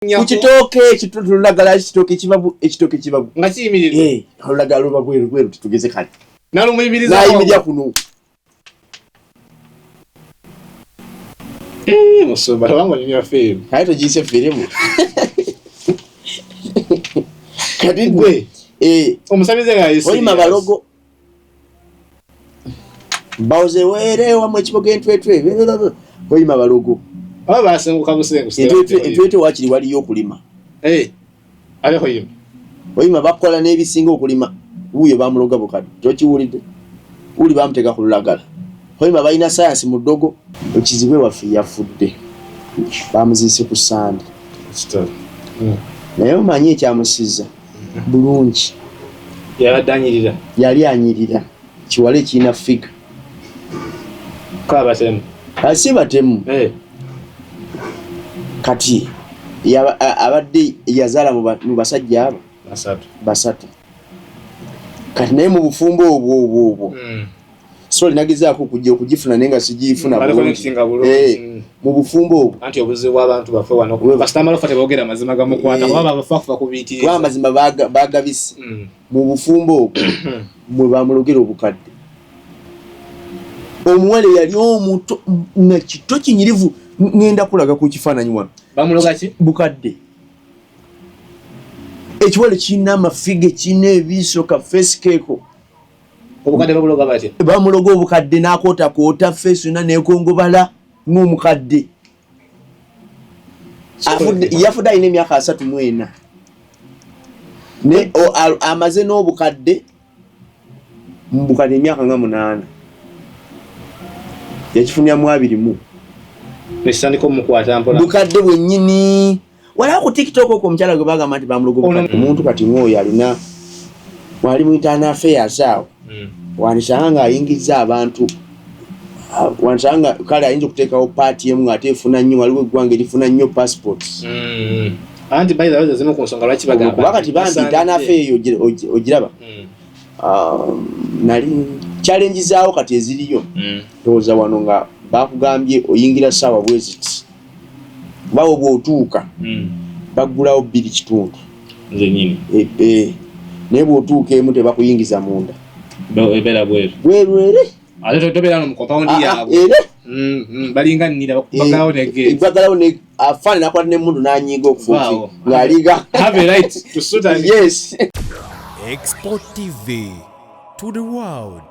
Kuchitoke kitulagala ekitoke kibabu nga kiyimirira olulagala luba gweru tugeze kale nalumuyimiriza nayimirya kuno musumba wangu ni afeemu hayi togiyise feremu kati gwe omusabize gayise oyima balogo bawuze weerewa mu ekiboga entwetwe oyima balogo aba basenguka busengu entwetwe wakiri waliyo okulima aleho yima oyima bakola n'ebisinga okulima wuuyo bamuloga bukadde tokiwulidde uli bamuteka ku lulagala oyima balina sayansi mu ddogo ekizibwe waffe yafudde bamuziise ku sande naye omanyi ekyamusiza bulungi yali anyirira kiwala ekirina figa si batemu kati abadde yazaala mu basajja abo basatu kati naye mu bufumbo obwo so linagezaako okujja okugifuna naye nga sigifuna mu bufumbo obwo anti obuzibu bw'abantu baffe wano basitama lofa tebogera amazima gamukwata kuba babafakufa kubiyitiriza amazima bagabise mu bufumbo obwo mwe bamulogera obukadde omuwale yali omuto nga kito kinyirivu ngenda kulaga ku kifaananyi wano bamuloga ki bukadde ekiwale kirina amafiga kirina ebiiso ka feesikeeko obukadde bamuloga batya bamuloga obukadde n'akootakoota feesi yonna neekongobala ng'omukadde yafudde alina emyaka 34 amaze n'obukadde mu bukadde emyaka nga 8 yakifunyamu 2 nesitandika omukwata mpola bukadde bwennyini wala ku tiktok okwo omukyala gwe bagamba nti bamuloga obukadde omuntu kati ng'oyo alina wali mu internal affairs awo wanisanga nga ayingiza abantu wanisanga nga kale ayinza okuteekawo paati emu ng'ate efuna nnyo waliwo eggwanga erifuna nnyo passports anti by the way zimu ku nsonga lwaki bagamba kuba kati bambi internal affairs ogiraba nali challenge zaawo kati eziriyo ndowooza wano nga bakugambye oyingira ssaawa bweziti bawo bw'otuuka baggulawo 2.5 nze nyini naye bw'otuuka emu tebakuyingiza munda ebera bwerwere ate tobeera no mu compound yaabwe balinganira bagalawo afaanana akwata n'emmundu n'anyiiga okufuuki ng'aliga have a right to suit and yes Export TV to the world.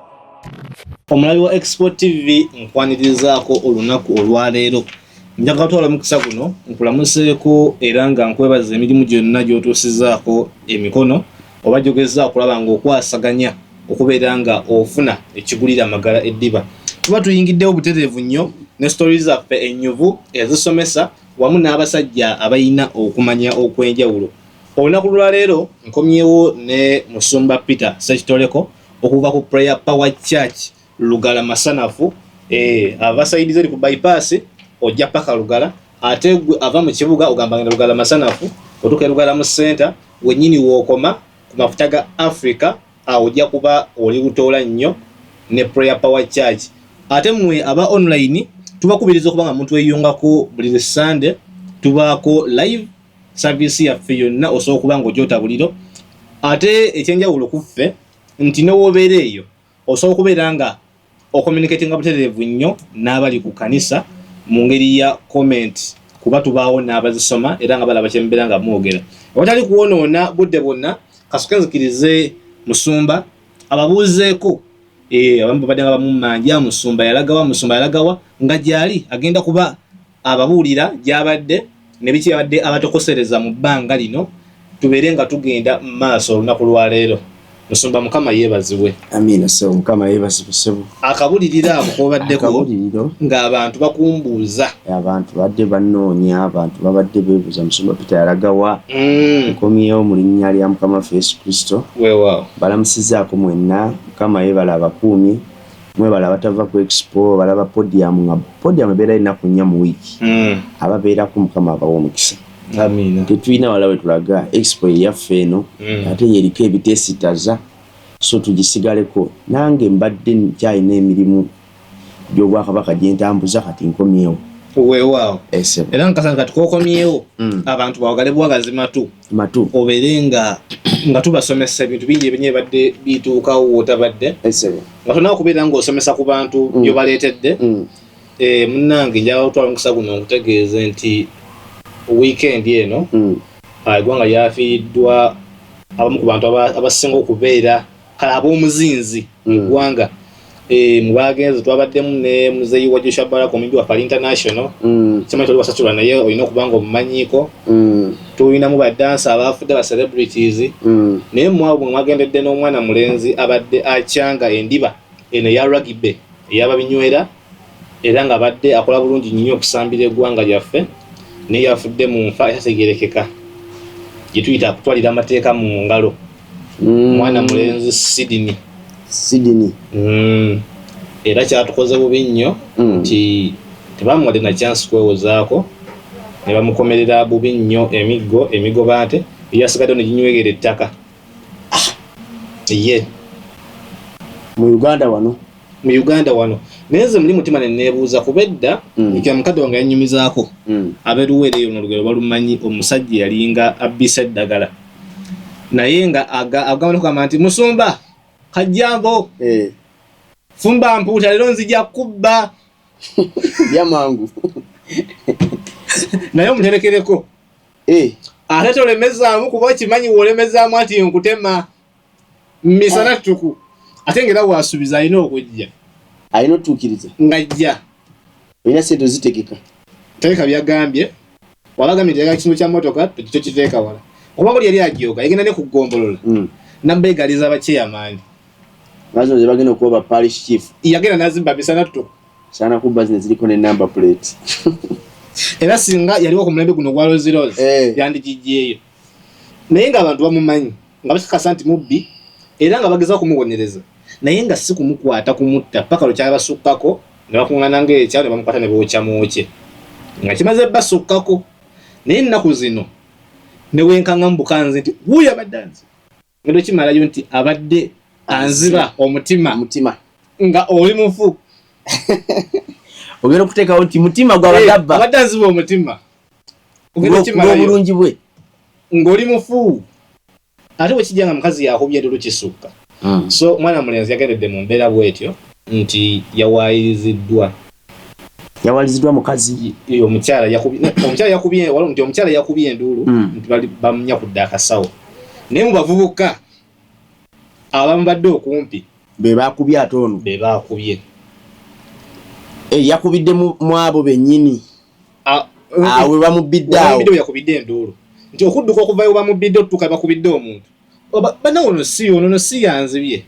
Omulabi wa Export TV nkwanirizaako olunaku olwaleero njaga twala mukisa guno nkulamuseeko era nga nkwebaza emirimu gyonna gy'otuusizaako emikono oba gy'ogezaako okulaba ng'okwasaganya okubeera nga ofuna ekigulira amagala eddiba tuba tuyingiddewo butereevu nnyo ne stories zaffe ennyuvu ezisomesa wamu n'abasajja abalina okumanya okw'enjawulo olunaku lwaleero nkomyewo ne Musumba Peter Sekitoleko okuva ku Prayer Power Church Lugala Masanafu abasaidize ku bypass ojja paka Lugala ate gwe ava mu kibuga ogamba ngenda Lugala Masanafu otuka Lugala mu center wenyini wokoma ku mafuta ga Africa ojja kuba oli butola nnyo ne Prayer Power Church ate mwe aba online tubakubiriza okuba nga muntu eyongako buli Sunday tubako live service yaffe yonna osobola okuba ng'ogyotabuliro ate ekyenjawulo kuffe nti n'owobeera eyo osobola okubeera nga ocommunicatinga butereevu nnyo n'abali ku kanisa mu ngeri ya comment kuba tubaawo n'abazisoma era nga balaba kyembeera nga mwogera awatali kuwonoona budde bwonna kasooke nzikirize Musumba ababuuzeeko abamu babadde nga bamumanja Musumba yalagawa nga gyali agenda kuba ababuulira gy'abadde ne biki abadde abatokosereza mu bbanga lino tubeere nga tugenda mu maaso olunaku lwaleero Musumba Mukama yeebazibwe. Amiina so Mukama yeebazibwe sebo. Akabulirira ako kobaddeko ng'abantu bakumbuuza. Abantu badde bannoonya abantu babadde beebuuza Musumba Peter yalagawa. Nkomyewo mu linnya lya Mukama Yesu Kristo. Weewaawo. Balamusizaako mwenna Mukama yeebala abakuumi. Mwebala abatava ku expo balaba podium nga podium ebeera ennaku 4 mu wiiki. Ababeerako Mukama abawa omukisa. Amiina. Tetulina wala we tulaga expo yaffe eno ate yeriko ebiteesitaza so tugisigaleko nange mbadde nkyalina emirimu gy'Obwakabaka gye ntambuza kati nkomyewo weewaawo esebo era nkasana kati kokomyewo abantu bawagale bwagazi matu obeere nga tubasomesa ebintu bingi ebinye badde bituukawo wotabadde esebo nga tolina okubeera ng'osomesa ku bantu byobaleetedde munnange njala otwala omukisa guno nkutegeeze nti weekend eno eggwanga lyafiiriddwa abamu ku bantu abasinga okubeera kale ab'omuzinzi mu ggwanga mu bagenzi twabaddemu ne muzeeyi wa Joshua Baraka omumbi wa Fali International kimanyi toli wasasula naye olina okuba nga omumanyiiko tulinamu badansa abaafudde ba celebrities naye mwabo mwe mwagendedde n'omwana mulenzi abadde acyanga endiba eno eya rugby ey'ababinywera era nga abadde akola bulungi nnyo okusambira eggwanga lyaffe naye yafudde mu nfa etategerekeka gye tuyita kutwalira amateeka mu ngalo mwana mulenzi Sydney era kyatukoze bubi nnyo nti tebamuwadde na chance kwewozaako ne bamukomerera bubi nnyo emigo baate eyasigadde ne ginywegera ettaka ye mu Uganda wano neze muli mutima ne neebuuza kubedda ikya mukadde wange yannyumizaako abeeruweera eyo n'olugero balumanyi omusajja yalinga abbisa eddagala naye nga agamba nekugamba nti musumba kajjambo fumba mpuuta leero nzija kubba byamangu naye omuterekereko ate tolemezaamu kuba okimanyi wolemezaamu ati nkutema misana ttuku ate ngera waasuubiza alina okujja alina otuukiriza ng'ajja olina sente ozitegeka teeka byagambye wabagambye nti ekitundu kya motoka tekikyo kiteeka wala kubanga oli yali ajooga yagenda ne kugombolola nambeegaliza abakyeyamaani nazo ze bagenda okuba parish chief yagenda nazimba misana ttuku sana kubba zino ziriko ne number plate era singa yaliwo ku mulembe guno gwa Rose yandigijjeeyo naye ng'abantu bamumanyi nga bakikasa nti mubbi era nga bageza kumubonereza naye nga si kumukwata kumutta paka lukyala basukkako ne bakuŋŋaana ng'ekyalo ne bamukwata ne bookya mwokye nga kimaze basukkako naye ennaku zino ne wenkaŋŋa mu bukanzi nti wuuyo abadde anzi ngendo kimalayo nti abadde anziba omutima nga oli mufu ogenda okuteekawo nti mutima gwabagabba abadde anziba omutima obulungi bwe ng'oli mufu ate bwekijja nga mukazi yakubye endulu kisukka so mwana mulenzi yagendedde mu mbeera bwetyo nti yawayiriziddwa mukazi omukyala yakubye enduulu nti bamunya kudda akasawo naye mu bavubuka abamu badde okumpi be bakubye ate ono be bakubye yakubidde mu abo bennyini awe bamubidde awo yakubidde enduulu nti okudduka okuvayo bamubidde otutuuka bakubidde omuntu bana ono si yanzibye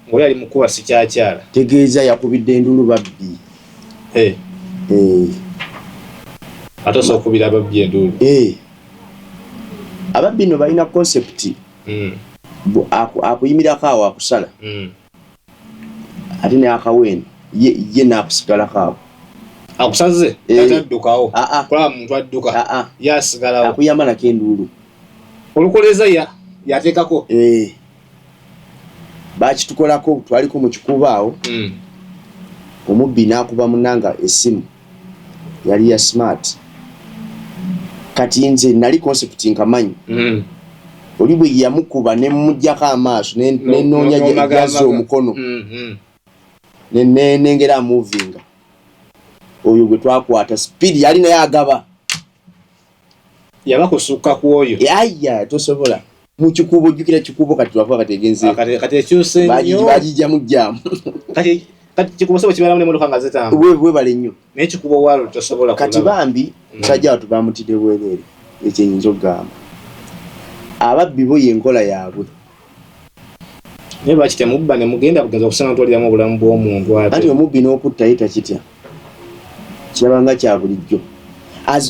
ng'oli ali mukuba si kyakyala tegeeza yakubidde enduulu babbi ate osobola okubira ababbi enduulu ababbi no balina concept akuyimirako awo akusala ate neakaweno ye naakusigalako awo akusaze ataddukawo kulaba muntu adduka yasigalawo akuyamba nako enduulu olukoleza yateekako bakitukolako twaliko mu kikuba awo omubbi n'akuba munanga essimu yali ya smart kati nze nali concept nkamanyi oli bwe yamukuba ne mujjako amaaso nenoonya gyaza omukono nengera amuvinga oyo gwe twakwata speed yali naye agaba yabakusukka ku oyo aya tosobola mu kikubo ojjukira kikubo kati twavuga kategenze kati ekyuse nnyo bagijjamu jjamu kati kikubo sebo kibalamu n'emmotoka nga zitamba webale nnyo naye kikubo walo tosobola kati bambi musajja watu bamutidde bwereere ekyenyinza okugamba ababbi bo yenkola yaabwe naye lwaki temubba ne mugenda kugenza okusenga ntwaliramu obulamu bw'omuntu ate anti omubbi n'okutta ye takitya kirabanga kya bulijjo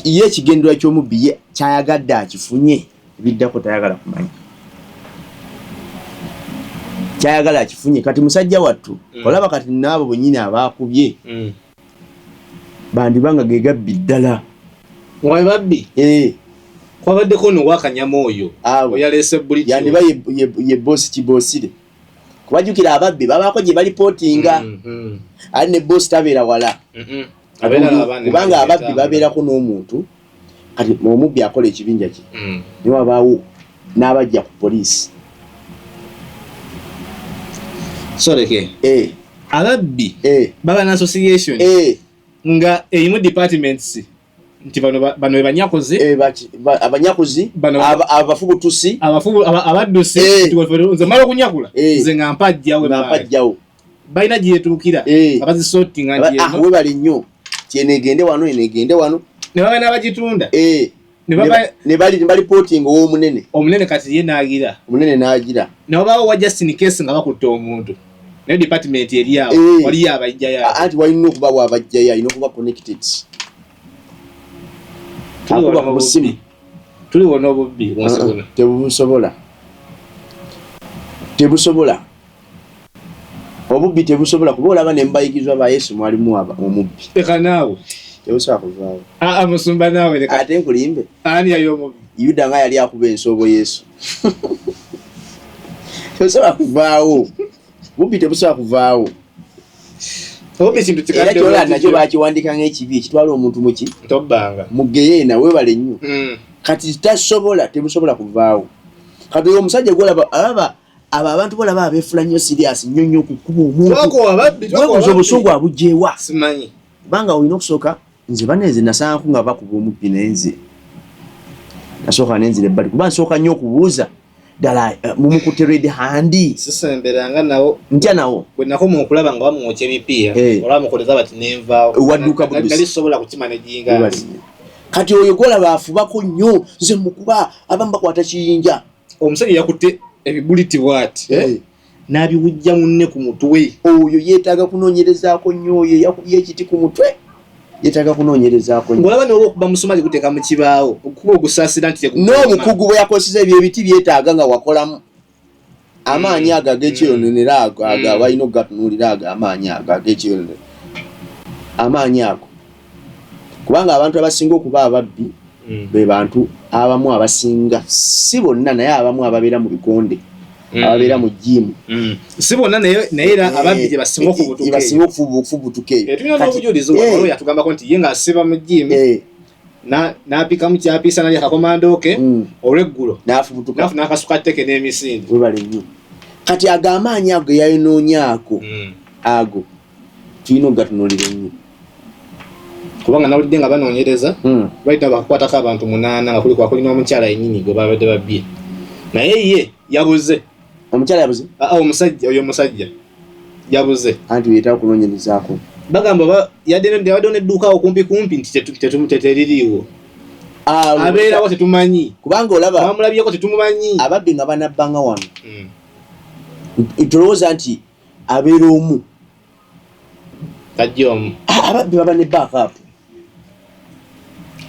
ye ekigendera ky'omubbi ye kyayagadde akifunye biddako tayagala kumanya kyayagala akifunye kati musajja wattu olaba kati naabo bwennyini abaakubye bandibanga ge gabbi ddala mwabe babbi kwabaddeko nowakanyama oyo oyaleese bulijjo yandiba ye boosi kiboosire kubajjukira ababbi babaako gye balipootinga ali ne boosi tabeera wala kubanga ababbi babeerako n'omuntu kati omubbi akola ekibinja kye ne wabaawo n'abajja ku poliisi soleke ababbi baba na association nga erimu departments nti bano be banyakoze abanyakuzi abafubutusi abaddusi nze mala okunyakula nze nga mpajjawo balina gyetuukira abazisortinga nti we bali nnyo tyeno egende wano eno egende wano ne baba n'abagitunda ne balipootinga omunene kati ye n'agira omunene n'agira ne wabaawo wa justin case nga bakutte omuntu naye department eri awo waliyo abajjayo anti walina okubawo abajjayo alina okuba connected akuba mu busimu tuliwo n'obubbi tebusobola obubbi tebusobola kuba olaba ne mubayigizwa ba Yesu mwalimu omubbi leka naawe tebusobola kuvaawo musumba naawe leka ate nkulimbe ani yali omubbi Yuda nga yali akuba ensoobo Yesu tebusobola kuvaawo bubbi tebusobola kuvaawo era kyola nakyo bakiwandika ng'ekibi ekitwala omuntu muki tobbanga mugeyeena webale nnyo kati tebusobola kuvaawo kati omusajja gwolaba alaba abo abantu bolaba abeefula nnyo serious nnyo okukuba omuntu obusungu abugyewa simanyi kubanga olina okusooka nze banenze nasangaku nga bakuba omubbi nenze nasooka nenzira ebbali kuba nsooka nnyo okubuuza ddala mumukutte red handi sisemberanga nawo ntya nawo bwe nakoma okulaba nga bamwokya ebipiira olaba mukoleza bati nenvaawo wadduka nali sobola kukimaneginga kati oyo gwolaba afubako nnyo nze mukuba abamu bakwata kiyinja omusajja yakutte ebibuliti bwati n'abiwujja munne ku mutwe oyo yeetaaga kunoonyerezaako nnyo oyo yakubye ekiti ku mutwe yeetaaga kunoonyerezaako nnyo olaba noba okuba musumaali guteeka mu kibaawo okuba ogusaasira nti n'obukugu bwe yakoseza ebyo ebiti byetaaga nga wakolamu amaanyi ago ag'ekyeyononera ago balina okugatunuulira ago amaanyi ago ag'ekyeyononera amaanyi ago kubanga abantu abasinga okuba ababbi be bantu abamu abasinga si bonna naye abamu ababeera mu bikonde ababeera mu jimu si bonna naye era ababbi gye basinga okufubutuka eyo tulina n'obujulizi wano yatugambako nti ye ng'asiba mu jimu n'apikamu kyapiisa nali akakomando ke olweggulo n'afubutuka nafuna akasuka tteke n'emisinde webale nnyo kati ago amaanyi ago yayonoonyaako ago tulina okugatunuulira ennyo kubanga nawulidde nga banoonyereza balina bakakwatako abantu 8 nga kuli n'omukyala yennyini gwe babadde babbye naye ye yabuze omukyala yabuze omusajja yabuze anti yeetaaga okunoonyerezaako bagamba yabaddewo n'edduuka awo kumpi nti teteririiwo abeerawo tetumanyi kubanga olaba bamulabyeko tetumumanyi ababbi nga banabbanga wano tolowooza nti abeera omu tajja omu ababbi baba ne backup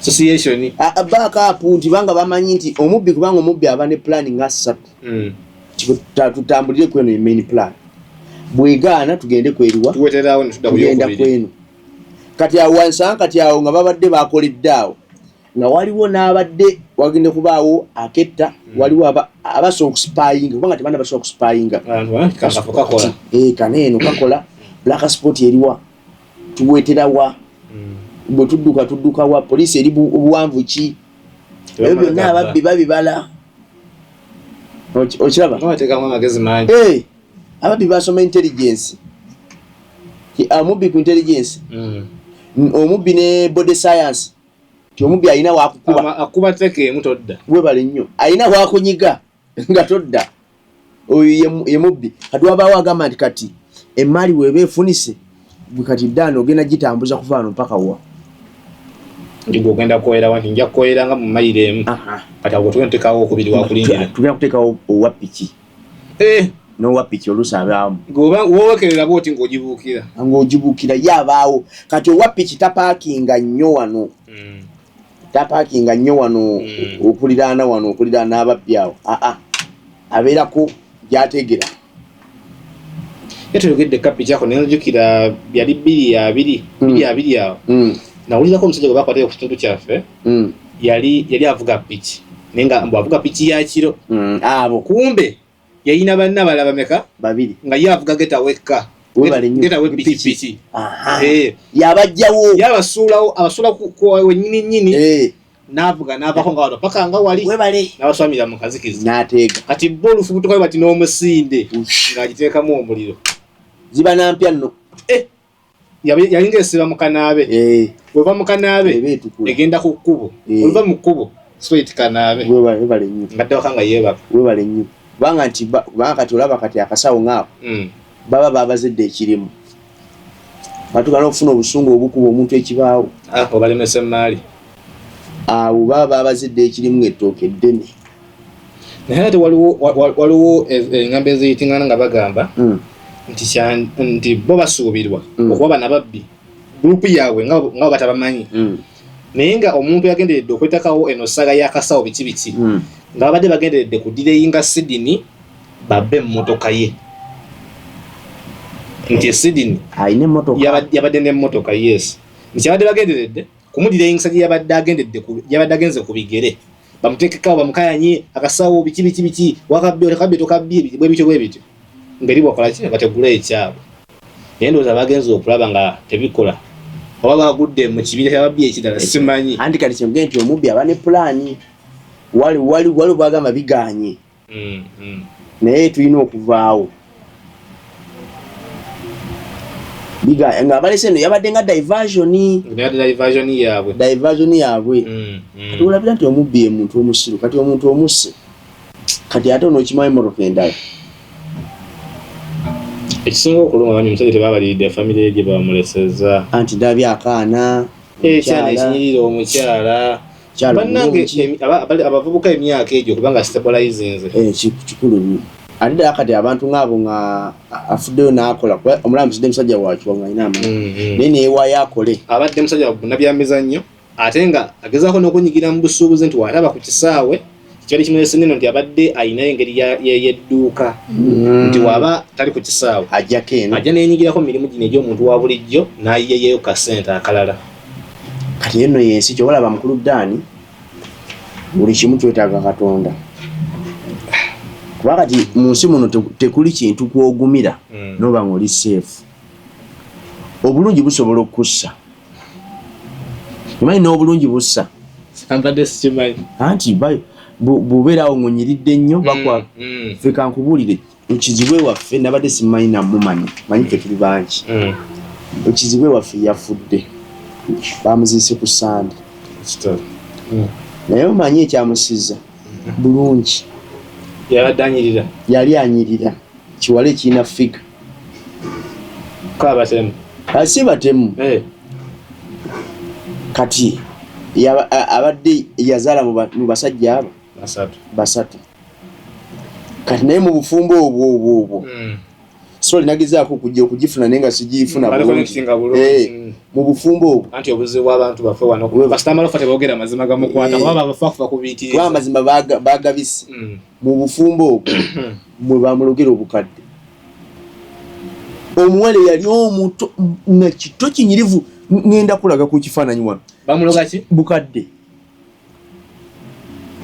association backup nti banga bamanyi nti omubbi kubanga omubbi aba ne planning nga 3 tutambulire kweno main plan bwegaana tugende kweriwa tuweterawo tugenda kweno kati awo wansanga kati awo nga babadde bakoledde awo nga waliwo n'abadde wagende kubaawo aketta waliwo abasobola okuspyinga kubanga tebaana basobola okuspyinga kaneeno kakola black sport eriwa tuweterawa bwe tudduka wa poliisi eri obuwanvu ki ebyo byonna ababbi babibala okiraba ababbi basoma intelligence omubbi ku intelligence omubbi ne body science ti omubbi alina akuba teke emu todda webale nnyo alina wakunyiga nga todda oyo ye mubbi kati wabaawo agamba nti kati emaali weeba efunise bwe kati ddaani ogenda gitambuza kuva wano mpaka wa ogenda kukoera wanti nja kukoera nga mu mayiro emu kati awo tugenda kuteekawo okubiri wakulindira tugenda kuteekawo owa piki n'owa piki oluusi abaamu wowekerera bwoti ng'ogibuukira ye abaawo kati owa piki tapaakinga nnyo wano okuliraana wano okuliraana ababbi awo abeerako gyategera yatuyogedde kapi kyako nenjukira byali 220 awo nawulirako omusajja gwe bakwatire ku kitundu kyaffe yali avuga piki naye nga bwavuga piki ya kiro abo kumbe yayina banna balaba meka 2 nga ye avuga geta wekka geta we pikipiki yabajjawo abasula ku wenyini navuga navako nga wano paka nga wali n'abaswamira mu kazikizi n'ateega kati bo olufubutuka bati n'omusinde ng'agiteekamu omuliro ziba nampya nno yalinga esiba mu kanaabe bweva mu kanaabe egenda ku kkubo oluva mu kkubo straight kanaabe webale nnyo ngadde waka nga yeebaka webale nnyo kubanga kati olaba kati akasawo ng'ako baba babazedde ekirimu batukana okufuna obusungu obukuba omuntu ekibaawo obalemesa emaali awo baba babazedde ekirimu ettooke eddene naye ate waliwo eŋŋambo eziyitingana nga bagamba nti bo basuubirwa okuba banababbi gurupu yaabwe nga batabamanyi naye nga omuntu yagenderedde okwetakawo eno saga y'akasawo biki nga babadde bagenderedde kudireyinga Sydney babbe emmotoka ye nti Sydney ayina emmotoka yabadde n'emmotoka yes nti yabadde bagenderedde kumudireyingisa gye yabadde agenze ku bigere bamuteekekawo bamukayanye akasawo biki wakabbe tokabbye bwe bityo ngeri bwakolaki bategula ekyabo naye ndowooza bagenze okulaba nga tebikola oba bagudde mu kibira kyababbi ekirala simanyi anti kati kyemugee nti omubbi aba ne pulaani wali bagamba biganye naye tulina okuvaawo nga abalese eno yabadde nga diversion yaabwe kati olabira nti omubbi ye muntu omusiru kati omuntu omusse kati ate onookimanyi emmotoka endala ekisinga okulunga bani omusajja tebabalidde famire ye gye bamuleseza anti ndabye akaana ekyana ekinyirira omukyala bannange abavubuka emyaka egyo kubanga stabilizinze kikulu nnyo ate ddala kati abantu ng'abo nga afuddeyo n'akola omulamusidde musajja wakiwa nga alina amaanyi naye neewaayo akole abadde musajja wabuna byamizannyo ate nga agezaako n'okunyigira mu busuubuzi nti wataba ku kisaawe kyali kimulese neno nti abadde ayinayo engeri yedduuka nti waba tali ku kisaawe ajjako eno ajja neenyigirako mu mirimu gino egy'omuntu wa bulijjo n'ayiyeyeyo kasente akalala kati eno yensi kyobalaba mukulu ddaani buli kimu kyetaaga Katonda kuba kati mu nsi muno tekuli kintu kwogumira noba ng'oli seefu obulungi busobola okussa omanyi n'obulungi bussa ambadde sikimanyi anti bw'obeerawo ng'onyiridde nnyo bakwa ffe kankubuulire ekizibwe waffe nabadde simanyi namumanyi manyi ffe tuli bangi ekizibwe waffe yafudde bamuziise ku Sande naye omanyi ekyamusizza bulungi yali anyirira kiwala ekirina figa si batemu kati abadde yazaala mu basajja abo basatu kati naye mu bufumbo obwo so linagezaako okujja okugifuna naye nga sigifuna mu bufumbo obwo anti obuzibu bw'abantu baffe wano basitama lofa teboogera mazima gamukwata kuba bafa kufa kubiyitiriza kuba amazima bagabise mu bufumbo obwo mwe bamulogera obukadde omuwala yali omuto nga kito kinyirivu ngenda kulaga ku kifaananyi wano bamuloga ki bukadde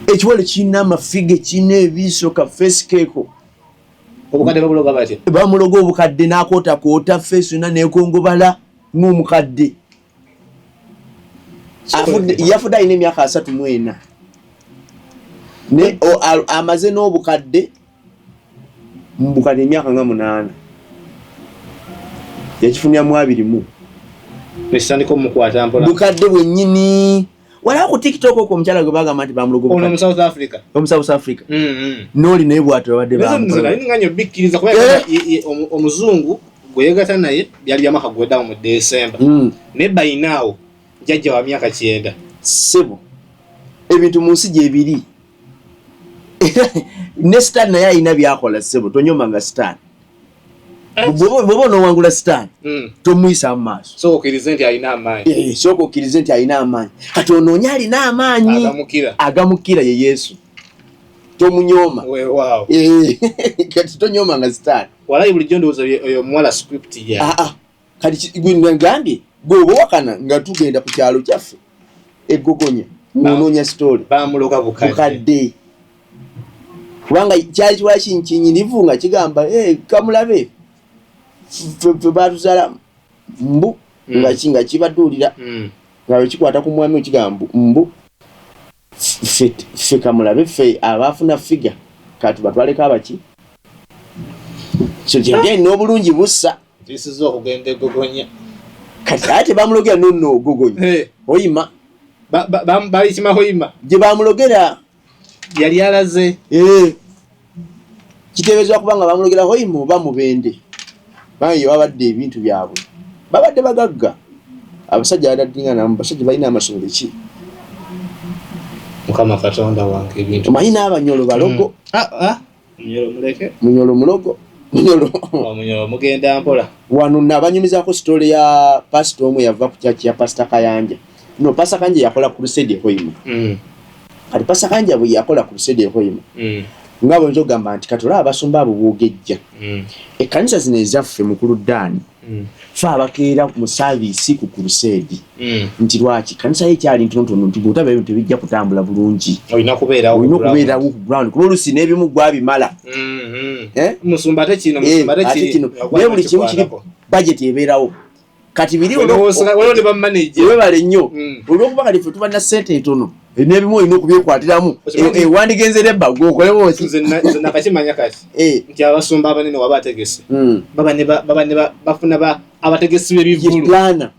ekiwala kirina amafiga kirina ebiiso ka feesikeeko obukadde bamuloga batya bamuloga obukadde n'akootakoota feesi yonna neekongobala ng'omukadde yafudde alina emyaka 34 amaze n'obukadde mu bukadde emyaka nga 8 yakifunyamu 2 nekitandika omukwata mpola bukadde bwennyini wala ku TikTok okwo omukyala gwe bagamba nti bamuloga ono mu South Africa n'oli naye bw'atyo babadde bamuloga bikkiriza kuba omuzungu gwe yeegata naye byali byamaka gweddawo mu December naye bayinaawo jjajja wa myaka 9 ssebo ebintu mu nsi gye biri ne Stan naye alina byakola ssebo tonyoma nga Stan bw'oba onoowangula Stan tomuyisa mu maaso sooka okkirize nti alina amaanyi sooka okkirize nti alina amaanyi kati onoonya alina amaanyi agamukira ye Yesu tomunyooma kati tonyooma nga Stan walayi bulijjo ndowooza oyo omuwala script ya kati ngambye gwe oba wakana nga tugenda ku kyalo kyaffe eggogonya ng'onoonya story bamuloga bukadde kubanga kyali kiwala kinyirivu nga kigamba kamulabe batuzala mbu nga kibaduulira nga wekikwata ku mwami okigamba mbu ffe kamulabe ffe abaafuna figa kati batwaleko abaki so kyegeni n'obulungi bussa tisiza okugenda egogonya kati ate bamulogera nonno ogogonya oyima bayikima hoyima gye bamulogera yali alaze kiteeberezebwa kubanga bamulogera hoyima oba mubende bange babadde ebintu byabwe babadde bagagga abasajja badaddingana basajja balina amasomero ki mukama katonda wange ebintu omanyi n'abanyolo balogo munyolo mulogo munyolo mugenda mpola wano nabanyumizaako sitole ya pasita omu yava ku kyaki ya pasita Kayanja no pasita Kayanja yakola crusade e Hoima kati pasita Kayanja bwe yakola crusade e Hoima nga bwe nzogamba nti katola abasumba abo boogejja ekkanisa zino ezaffe mukulu Ddaani fe abakeera mu saavisi ku crusade nti lwaki kanisa ye kyali ntonotono nti bw'otaba ebintu tebijja kutambula bulungi olina okubeerawo ku ground kuba oluusi n'ebimu gwabimala musumba ate kino naye buli kimu kiri budget ebeerawo kati biri webale nnyo olw'okuba kati ffe tuba na ssente entono n'ebimu olina okubyekwatiramu wandigenzera ebba gwokolewo nakakimanya kati nti abasumba abanene waba ategese baba bafuna abategesi b'ebivulu plana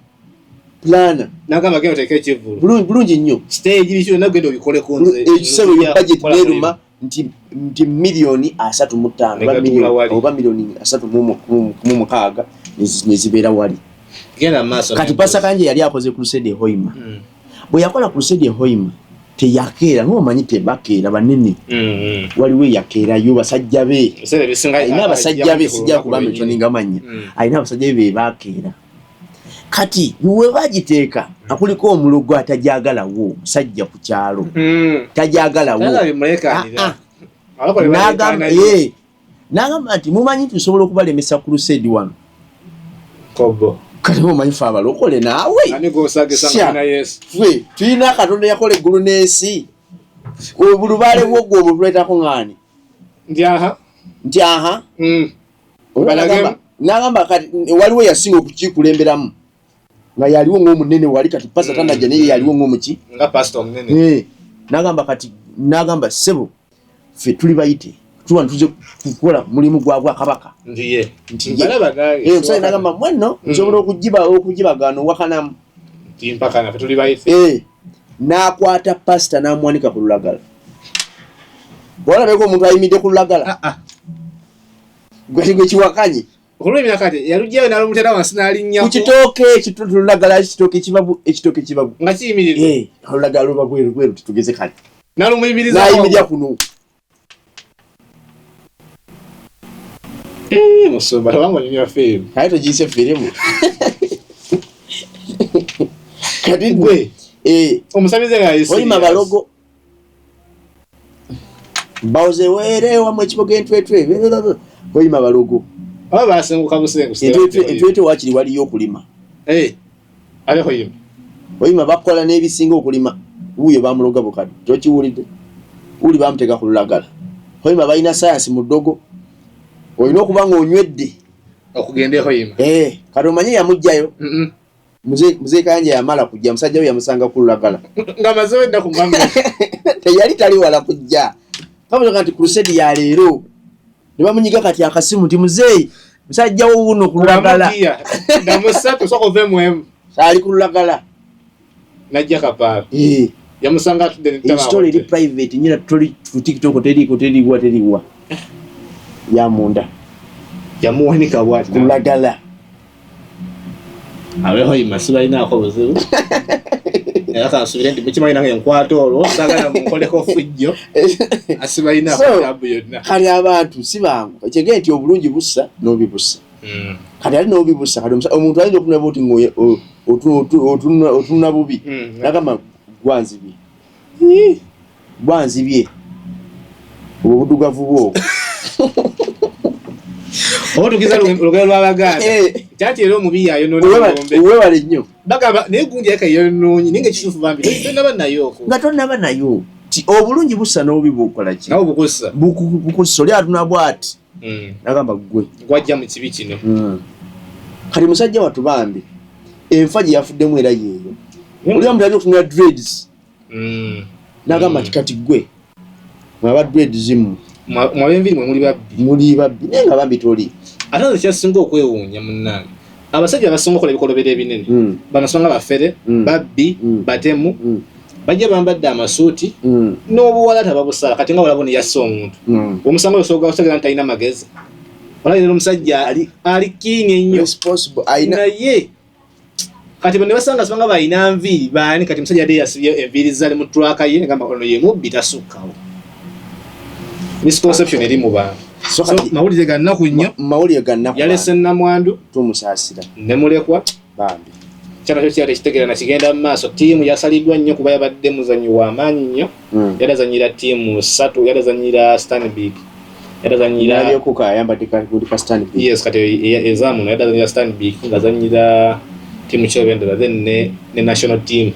nagamba genda oteeka ekivulu bulungi nnyo stage bikyo nagenda obikoleko nze ekisebo yo budget neruma nti miliyoni 35 oba miliyoni 36 nezibeera wali genda maaso kati pasita Kayanja yali akoze crusade e Hoima bwe yakola crusade e Hoima teyakeera ng'omanyi tebakeera banene waliwo eyakeerayo basajja be alina abasajja be sijja kubamba ekyo ningamanya alina abasajja be bakeera kati we bagiteeka akuliko omulogo atajagalawo musajja ku kyalo tajagalawo n'agamba nti mumanyi tusobola okubalemesa crusade wano kati mumanyi fe abalokole naawe ffe tulina Katonda yakola eggulu n'ensi obulubaale bwogwo obwo tuleetako ŋŋaani nti aha n'agamba kati waliwo yasinga okukikulemberamu nga yaliwo ng'omunene wali kati pasita tanajja naye yaliwo ng'omuki n'agamba kati n'agamba ssebo ffe tuli bayite tuba tuze kukola mulimu gwa Bwakabaka omusajja n'agamba mwenno nsobola okugibagana owakanamu n'akwata pasita n'amuwanika ku lulagala olabeko omuntu ayimidde ku lulagala gwe kiwakanye ku kitooke ekitulagala ekitooke kibabu nga kiyimiridde olulagala luba bweru titugeze kale n'ayimirira kuno musumba tabango ni yafeemu kale togiyise firimu kati gwe omusabize nga yesi Hoima balogo baoze were wa mwekiboga entwetwe Hoima balogo aba basenguka busengu entwetwe wakiri waliyo okulima ale Hoima bakola n'ebisinga okulima wuyo bamuloga bukadde tokiwulidde uli bamuteka ku lulagala Hoima balina sayansi mu ddogo olina okuba ng'onywedde okugenda Hoima kati omanye yamugjayo Mzee Kayanja yamala kujja musajja we yamusanga ku lulagala nga maze wenda ku mama teyali tali wala kujja kamutoka nti crusade ya leero ne bamunyiga kati akasimu nti muzee musajja wo wuno ku lulagala ndamusatu soko vemwemu sali ku lulagala najja kapala yamusanga atudde n'itama story eri private nyina tuli ku TikTok teriwa ya munda yamuwanika bwati ku lulagala awe Hoima sibalina akobuzibu era kansubire ndi mukimanyi nange nkwato olwo sagala munkoleko fujjo asibalina akotabu yonna kali abantu sibangu ekige nti obulungi bussa n'obibussa kali ali n'obibussa kali omuntu ayinza okunaba oti ngoye otununa bubi nagamba gwanzibye obudugavu bwo otukiza lugero lw'Abaganda kyati era omubi yayo wewale nnyo bagamba naye gundi yakayononyi ninga ekituufu bambi tonaba nayo nga tonaba nayo ti obulungi bussa n'obubi bukola ki nawo bukussa oli atuna bw'ati nagamba gwe gwajja mu kibi kino kati musajja watu bambi enfa gye yafuddemu era yeeyo oli amulabi okutunula dreads nagamba kati gwe mwaba dreads mu mwab'enviri mwe muli babbi naye nga bambi toli ate nze kyasinga okwewuunya munnange abasajja abasinga okola ebikolobero ebinene banasonga bafere babbi batemu bajja bambadde amasuuti n'obuwala tababusala kati nga walabo ne yassa omuntu omusango osooga osagera nti alina magezi olabira omusajja ali kiini ennyo naye kati bwe ne basanga sibanga balina nviiri baani kati musajja yadde yasibye enviiri zali mu twaka ye ngamba ono ye mubbi tasukkawo misconception eri mu bantu mawulire ga nnaku nnyo yalese nnamwandu tumusaasira ne mulekwa bambi kyana kyo kyali kitegeera na kigenda mu maaso ttiimu yasaliddwa nnyo kuba yabadde muzanyi w'amaanyi nnyo yadazanyira ttiimu 3 yadazanyira Stanbic yadazanyira kuka ayambadde ka Stanbic yes kati ezaamu yadazanyira Stanbic ngazanyira ttiimu kyobendera then ne national team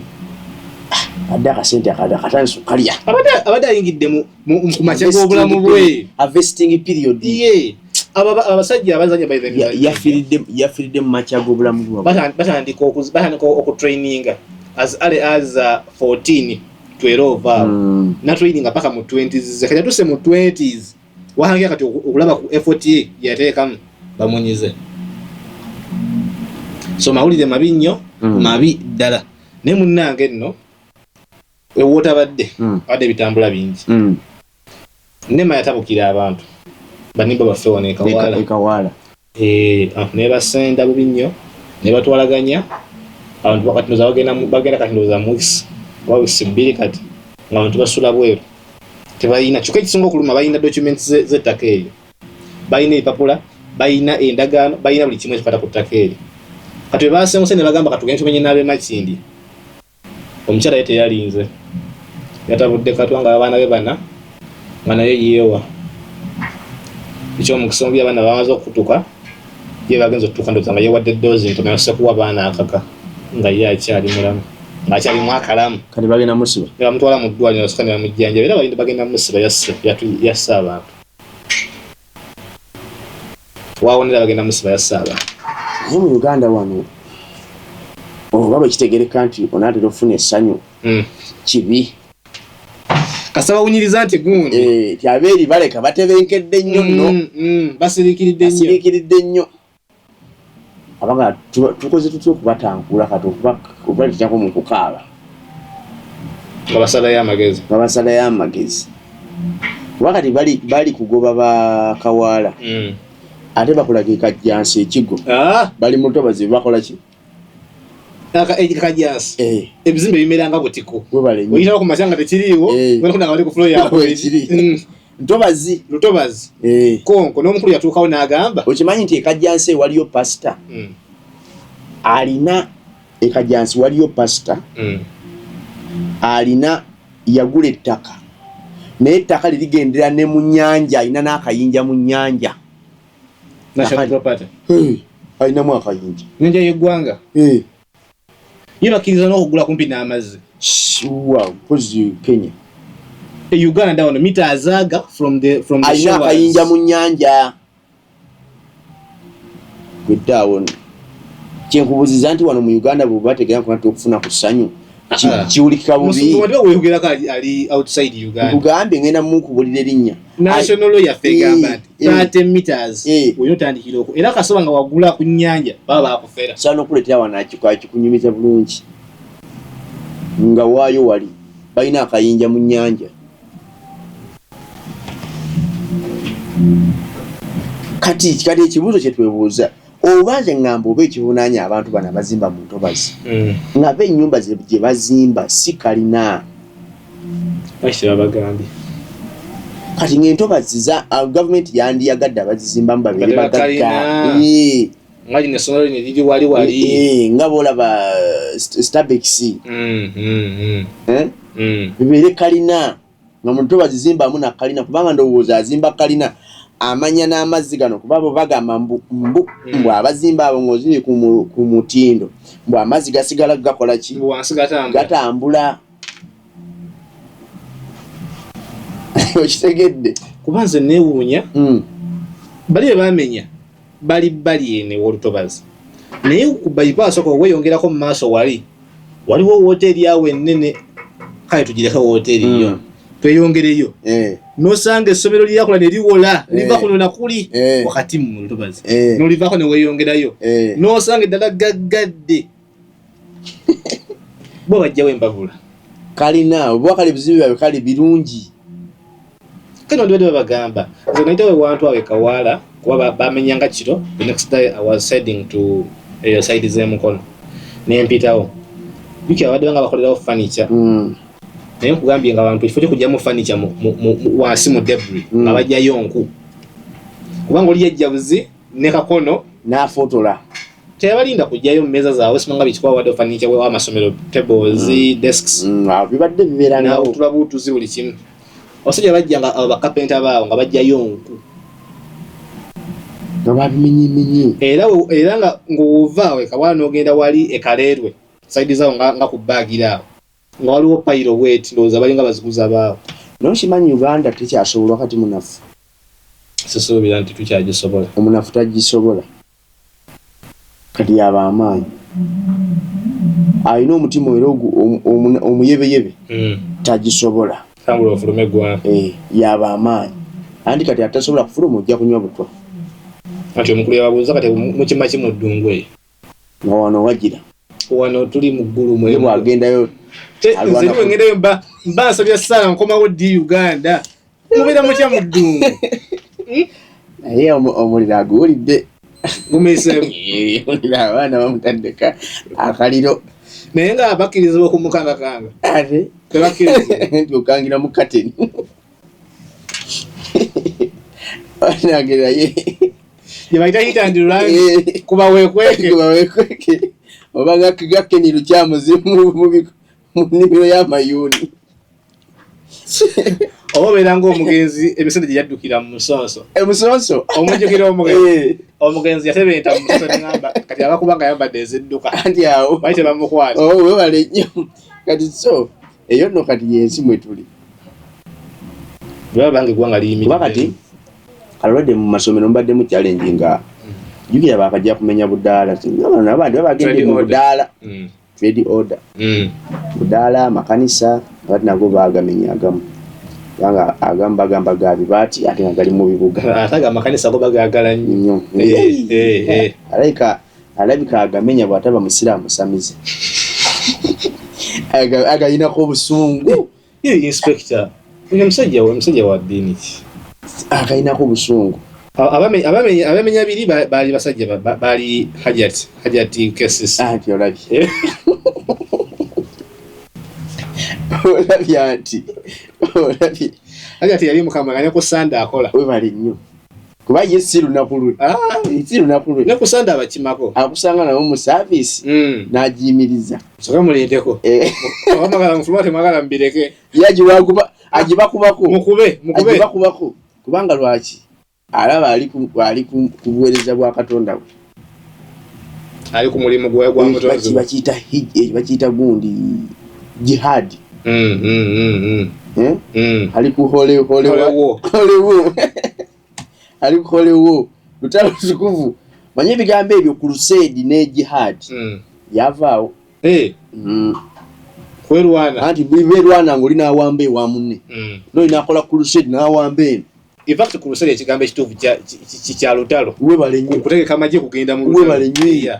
adde akasente akatanso kalya abadde ayingidde ku makya g'obulamu bwe harvesting period ye abasajja abazanya by the yafiridde mu makya g'obulamu bwe batandika okutraininga as early as 14 12 na training paka mu 20s kati tuse mu 20s wahangira kati okulaba ku effort ye yateekamu bamunyize so mawulire mabi nnyo mabi ddala naye munnange nno ewotabadde abadde bitambula bingi nema yatabukira abantu banimba baffe wano ekawala ne basenda bubi nnyo ne batwalaganya abantu bakati ndoza bagenda kati ndoza mu wiki bbiri kati ng'abantu basula bweru tebalina kyokka ekisinga okuluma balina documents z'ettaka eryo balina ebipapula balina endagaano balina buli kimu ekikwata ku ttaka eryo kati bwe baasenguse ne bagamba katugende tumenye n'ab'e Makindi omukyala ye teyalinze yatabudde katwa nga abaana be bana nga naye yeewa ekyomukisa omubi abaana bamaze okutuka ye bagenza okutuka ndoza nga yeewadde ddoozi ntono yasse kuwa baana akaka nga ye akyali mulamu ng'akyalimu akalamu kati bagenda musiba ne bamutwala mu ddwaliro nasukka ne bamujjanjaba era balinda bagenda musiba yasse abantu waawonera bagenda musiba yasse abantu naye mu Uganda wano oba bwe kitegereka nti onaatera okufuna essanyu kibi kasaba wunyiriza nti gundi ti abeeri baleka batebenkedde nnyo nno basiriikiridde nnyo abanga tukoze tutya okubatangula kati okubaleetako mu kukaaba babasalayo amagezi kuba kati bali kugoba bakawaala ate bakulaga ekajjansi ekigo bali mu ntobazi bakola ki ekajjansi ebizimbe bimeranga butiko oyitako ku makya nga tekiriiwo nga bali ku floor yakiri ntobazi lutobazi konko n'omukulu yatuukawo n'agamba okimanyi nti ekajjansi waliyo pasita alina ekajjansi waliyo pasita alina yagula ettaka naye ettaka lirigendera ne mu nnyanja alina n'akayinja mu nnyanja national property alinamu akayinja nnyanja y'eggwanga ye bakkiriza n'okugula kumpi n'amazzi mpozi Kenya Uganda wano mita azaaga from the alina akayinja mu nnyanja gweddawo kyenkubuuziza nti wano mu Uganda bwe bategera nti okufuna ku ssanyu kiwulikika bubi ali outside Uganda kugambe ngenda mukubulira erinnya national law yaffe egamba nti 30 meters oyina otandikira okwo era kasoba nga wagula ku nnyanja baba bakufera saana okuleetera wano akikunyumiza bulungi nga waayo wali balina akayinja mu nnyanja kati ekibuuzo kye twebuuza oba nze ngamba oba ekivunaanya abantu bano abazimba mu ntobazi nga be ennyumba gye bazimba si kalina kati ng'entobazi za gavumenti yandiyagadde abazizimbamu babeere bagagga nga boolaba Starbex bibeere kalina nga mu ntobazi zimbamu na kalina kubanga ndowooza azimba kalina amanya n'amazzi gano kuba bo bagamba mbu abazimba abo ng'oziri ku mutindo mbu amazzi gasigala gakola ki gatambula okitegedde kuba nze neewuunya bali be baamenya bali ene w'olutobazi naye ku bypass ko weyongerako mu maaso waliwo hoteli yawe ennene kale tugireko hoteli yo tweyongereyo nosanga essomero lyakola ne liwola liva kuno nakuli wakati mu lutobazi nolivako ne weyongerayo nosanga eddala gaggadde bo bajjawo embavula kalina oba kali bizimbe byabe kali birungi kano ndibadde babagamba nze naitawe wantu awe Kawaala kuba bamenyanga kiro. The next day I was heading to side z'emukono nempitawo biki abadde banga bakolerawo furniture naye nkugambye nga abantu kifo ky'okugyamu furniture wansi mu debris nga bajjayo nku kubanga oli yajjabuzi ne kakono n'afotola tebalinda kujjayo mu mmeeza zaabwe simanga bikikwa wadde furniture w'amasomero tables desks bibadde bibeerangawo tulabuutuzi buli kimu abasajja bajjanga bakapenta baabo nga bajjayo nku nga babimenyemenye era nga ng'ovaawe Kawaala n'ogenda wali ekaleerwe saidi zaawo nga ku baagira awo nga waliwo payiro wet ndowooza balinga baziguza baawo nokimanyi Uganda tekyasobola kati munafu sisuubira nti tukyagisobola omunafu tagisobola kati yaba amaanyi alina omutima era omuyebeyebe tagisobola tambula ofulume eggwanga yaba amaanyi andi kati atasobola kufuluma ojja kunywa butwa ati omukulu yababuuza kati mukima ki mu ddungu eyo nga wano wagira wano tuli mu ggulu mwe bwagendayo nze niwengendayo mba nsabya ssala nkomawo ddi Uganda mubeera mutya mu ddungu naye omuliro aguwulidde gumeesemu olira abaana bamutaddeka akaliro naye nga bakkirizibwa okumukangakanga ate tebakkirizibwa nti okangira mu kateni anageraye yebayita hitandirulangi kuba wekweke oba gakkeni lukyamuzimu mu nnimiro y'amayuuni oba obeera ng'omugenzi emisinde gye yaddukira mu musonso emusonso omujjukira omugenzi yatebenta mu musonso neŋamba kati abakuba nga yambadde ezidduka anti awo bali tebamukwata webale nnyo kati so eyo nno kati yensi mwe tuli baba bange eggwanga liyimiridde kuba kati alwadde mu masomero mubaddemu challenge nga jukira bakajja kumenya budaala abandi babagende mu budaala trade order budaala makanisa abati nago bagamenya agamu kubanga agamu bagamba gabi baati ate nga gali mu bibuga ate amakanisa go bagagala nnyo alabika agamenya bw'ataba musiraamu samize agayinako obusungu inspector omusajja wa ddiini agayinako obusungu abamenya biri baali basajja baali hajati cases anti olabye olabye anti olabye hajati yali mukamaganya ku sanda akola webali nnyo kuba ye si lunaku lwe ne ku sanda abakimako akusanga nabo mu service n'agiyimiriza soka mulindeko abamagala mufuluma temwagala mbireke agibakubako mukube kubanga lwaki alaba ali kubuweereza bwa Katonda we ali ku mulimu gwa mutonzi bakiyita gundi jihad ali ku holewo ali ku holewo lutalo tukuvu manye bigambo ebyo ku crusade ne jihad yavaawo kwerwana anti biberwana ngoli nawamba ewa munne no inakola ku crusade nawamba eno in fact ku crusade ekigambo ekituufu kya lutalo webale nnyo okutegeka amagye kugenda mu webale nnyo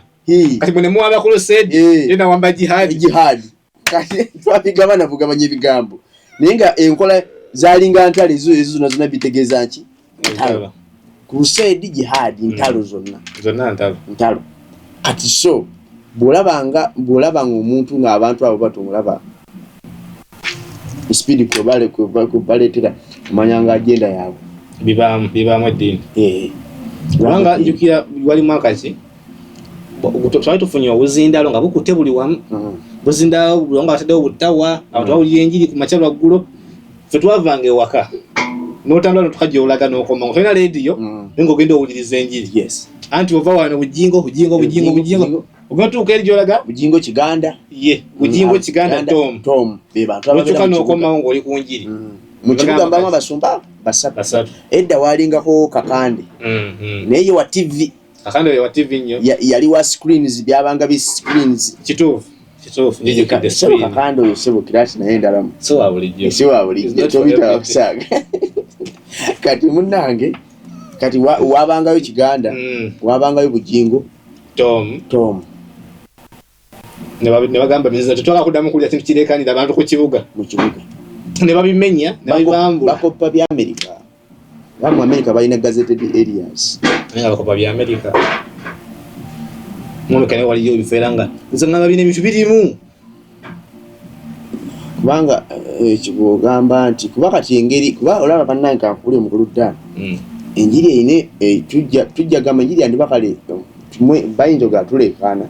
kati mwene muwaba ku crusade yena wamba jihad kati twabigabana bugabanye ebigambo naye nga enkola zalinga ntalo ezo zonna bitegeeza nki ntalo crusade jihad ntalo zonna ntalo kati so bw'olabanga omuntu ng'abantu abo batumulaba speed kubaleetera omanya nga agenda yaabwe bibaamu eddiini kubanga njukira wali mwakaki twali tufunye obuzindalo nga bukutte buli wamu buzindalo buli wamu nga bataddewo butawa abantu bawulira enjiri ku makya lwaggulu ffe twavanga ewaka n'otambula notukajja olaga n'okoma nga tolina rediyo naye ng'ogenda owuliriza enjiri anti ova wano bujingo ogenda tuuka eri gy'olaga bujingo kiganda bujingo kiganda tom notuuka n'okomawo ng'oli ku njiri mu kibuga mbamu abasumba basatu edda walingako kakande naye wa TV akando ya TV nnyo yali wa screens byabanga bi screens kituufu njije kide screen akando yosebo kirasi naye ndalamu so wabulijjo tobita kusaga kati munange kati wabangayo Kiganda wabangayo Bujingo Tom ne bagamba mizizo tutoka kudamu kulya kintu kirekanira abantu ku kibuga mu kibuga ne babimenya ne babambula bakopa bya America bamu America balina gazetted areas ne bakopa bya America mwe kane wali yo biferanga nze ngaba bine bitu birimu kubanga ekigamba nti kuba kati engeri kuba olaba bannanka kuli omukulu ddala enjiri ine tujja gamba enjiri andi bakale tumwe bayinzo gatulekana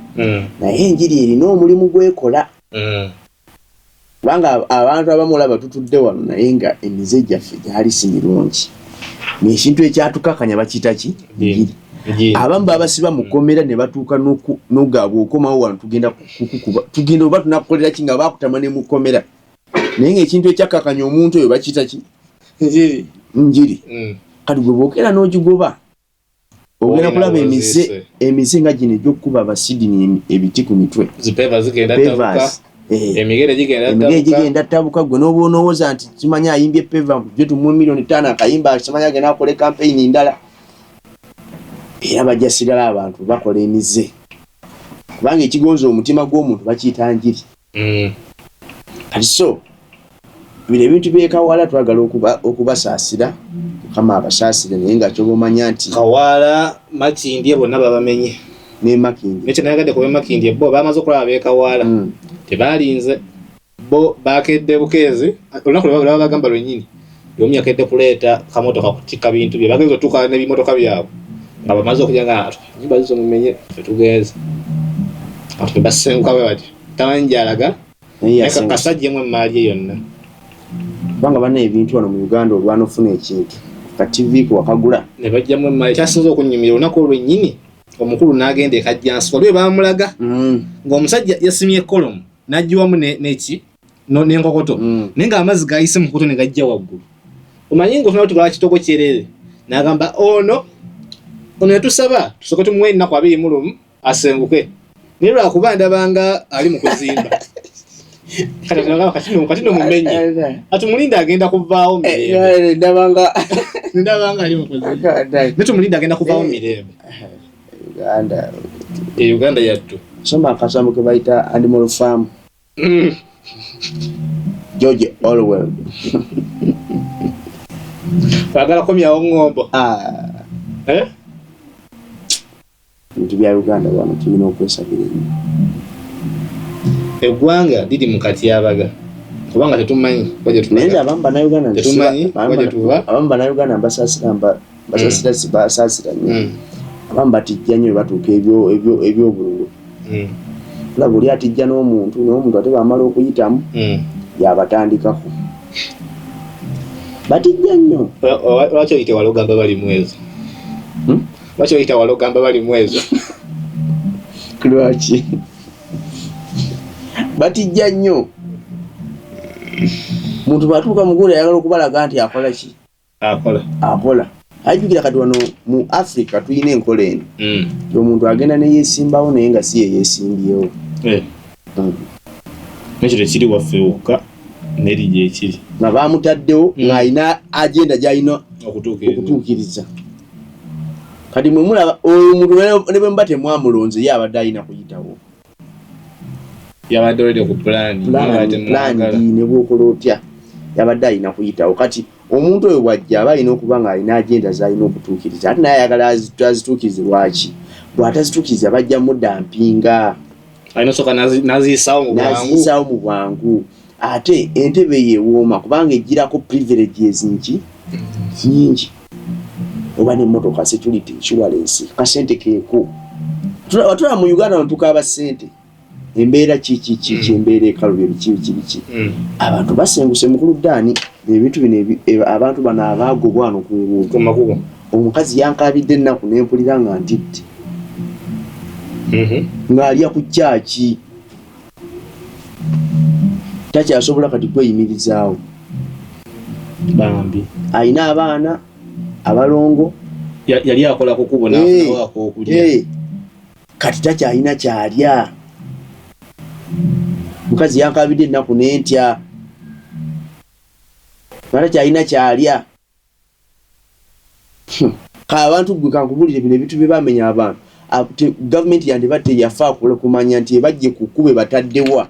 naye enjiri erina omulimu gwekola kubanga abantu abamu olaba tutudde wano naye nga emize gyaffe gyali si mirungi n'ekintu ekyatukakanya bakiyita ki enjiri abamu babasiba mukomera ne batuuka n'ogaabwa okomawo wano tugenda oba tunakukolera ki nga bakutama ne mukomera naye ng'ekintu ekyakakanya omuntu oyo bakiyita ki njiri kati gwe bookera n'ogigoba ogenda kulaba emize nga gino egy'okkuba abasidini ebiti ku mitwe emigere gigenda tabuka gwe n'oba onowooza nti kimanyi ayimbye peva gye tumuwe $5,000,000 akayimba kimanyi agenda akole kampeyini ndala era bajja sigala abantu bakola emize kubanga ekigonza omutima gw'omuntu bakiyita njiri kati so bino ebintu byekawala twagala okubasaasira kama abasaasire naye nga kyobomanya nti kawala Makindye bonna babamenye ne Makindye ekyo nayagadde kuba Makindye bo bamaze okulaba beekawala tebalinze bo bakedde bukeezi olunaku lwe bagamba lwennyini yomu yakedde kuleeta kamotoka kutikka bintu bye bagenza otuuka n'ebimotoka byabwe nga bamaze okujja nga nyumba zizo mumenye fetugeeza ati basenguka bwe bati tamanyi gyalaga kasajja emu emaali ye yonna kubanga banna ebintu wano mu Uganda olwana ofuna ekintu ka TV ku wakagula ne bajjamu emaali kyasinza okunyumira olunaku olwennyini omukulu n'agenda ekajjansi waliwe bamulaga ng'omusajja yasimye kolomu n'ajjiwamu n'enkokoto naye nga amazzi gayise mu nkokoto ne gajja waggulu omanyi ng'ofuna kuti lwakitoko kyerere n'agamba ono yatusaba tusooke tumuwe ennaku 21 asenguke naye lwakuba ndabanga ali mu kuzimba kati nomumenye ati mulinda agenda kuvaawo mirembe ndabanga ali mu kuzimba netumulinda agenda kuvaawo mirembe Uganda yattu soma akasambu ke bayita Animal Farm George Orwell bagala komyawo ngombo bintu bya Uganda wano tulina okwesabira eggwanga liri mu katyabaga kubanga tetumanyi naye abamu Bannayuganda basaasira nnyo abamu batijja nnyo batuuka ebyobululu tulaba oli atijja n'omuntu ate bamala okuyitamu yabatandikako batijja nnyo lwaki oyite walogamba bali mwezo lwaki oyita walogamba bali mwezo lwaki batijja nnyo muntu batuuka mugula ayagala okubalaga nti akola ki akola ajjukira kati wano mu Africa tulina enkola eno omuntu agenda neyeesimbawo naye nga si yeyeesimbyewo nekyo tekiri waffe wokka nerije ekiri nga bamutaddewo ng'alina agenda gy'alina okutuukiriza kati mwe mulaba omuntu ne bwe muba temwamulonze ye abadde alina kuyitawo yabadde olede ku plan ne bwokola otya yabadde alina kuyitawo kati omuntu oyo bwajja aba alina okuba ng'alina agenda z'alina okutuukiriza ate naye ayagala azituukirize lwaki bw'atazituukiriza bajja mudampinga alina soka naziyisaawo mu bwangu ate entebe yeewooma kubanga ejjirako privileges nyingi oba n'emmotoka security insurance kasente keeko watulaba mu Uganda wantukaaba ssente embeera ki embeera ekaluba ebiki abantu basenguse mukulu ddaani ebintu bino abantu bano abaagobwa wano ku makubo omukazi yankabidde ennaku nempulira nga ntidde ng'alya ku kyaki takyasobola kati kweyimirizaawo bambi alina abaana abalongo yali akola kukubo n'afunaako okulya kati takyalina kyalya mukazi yankabidde ennaku n'entya nga takyalina kyalya abantu gwe kankubulire bino ebitu bye bamenya abantu gavumenti yandibadde yafa kumanya nti ebajje ku kkubo bataddewa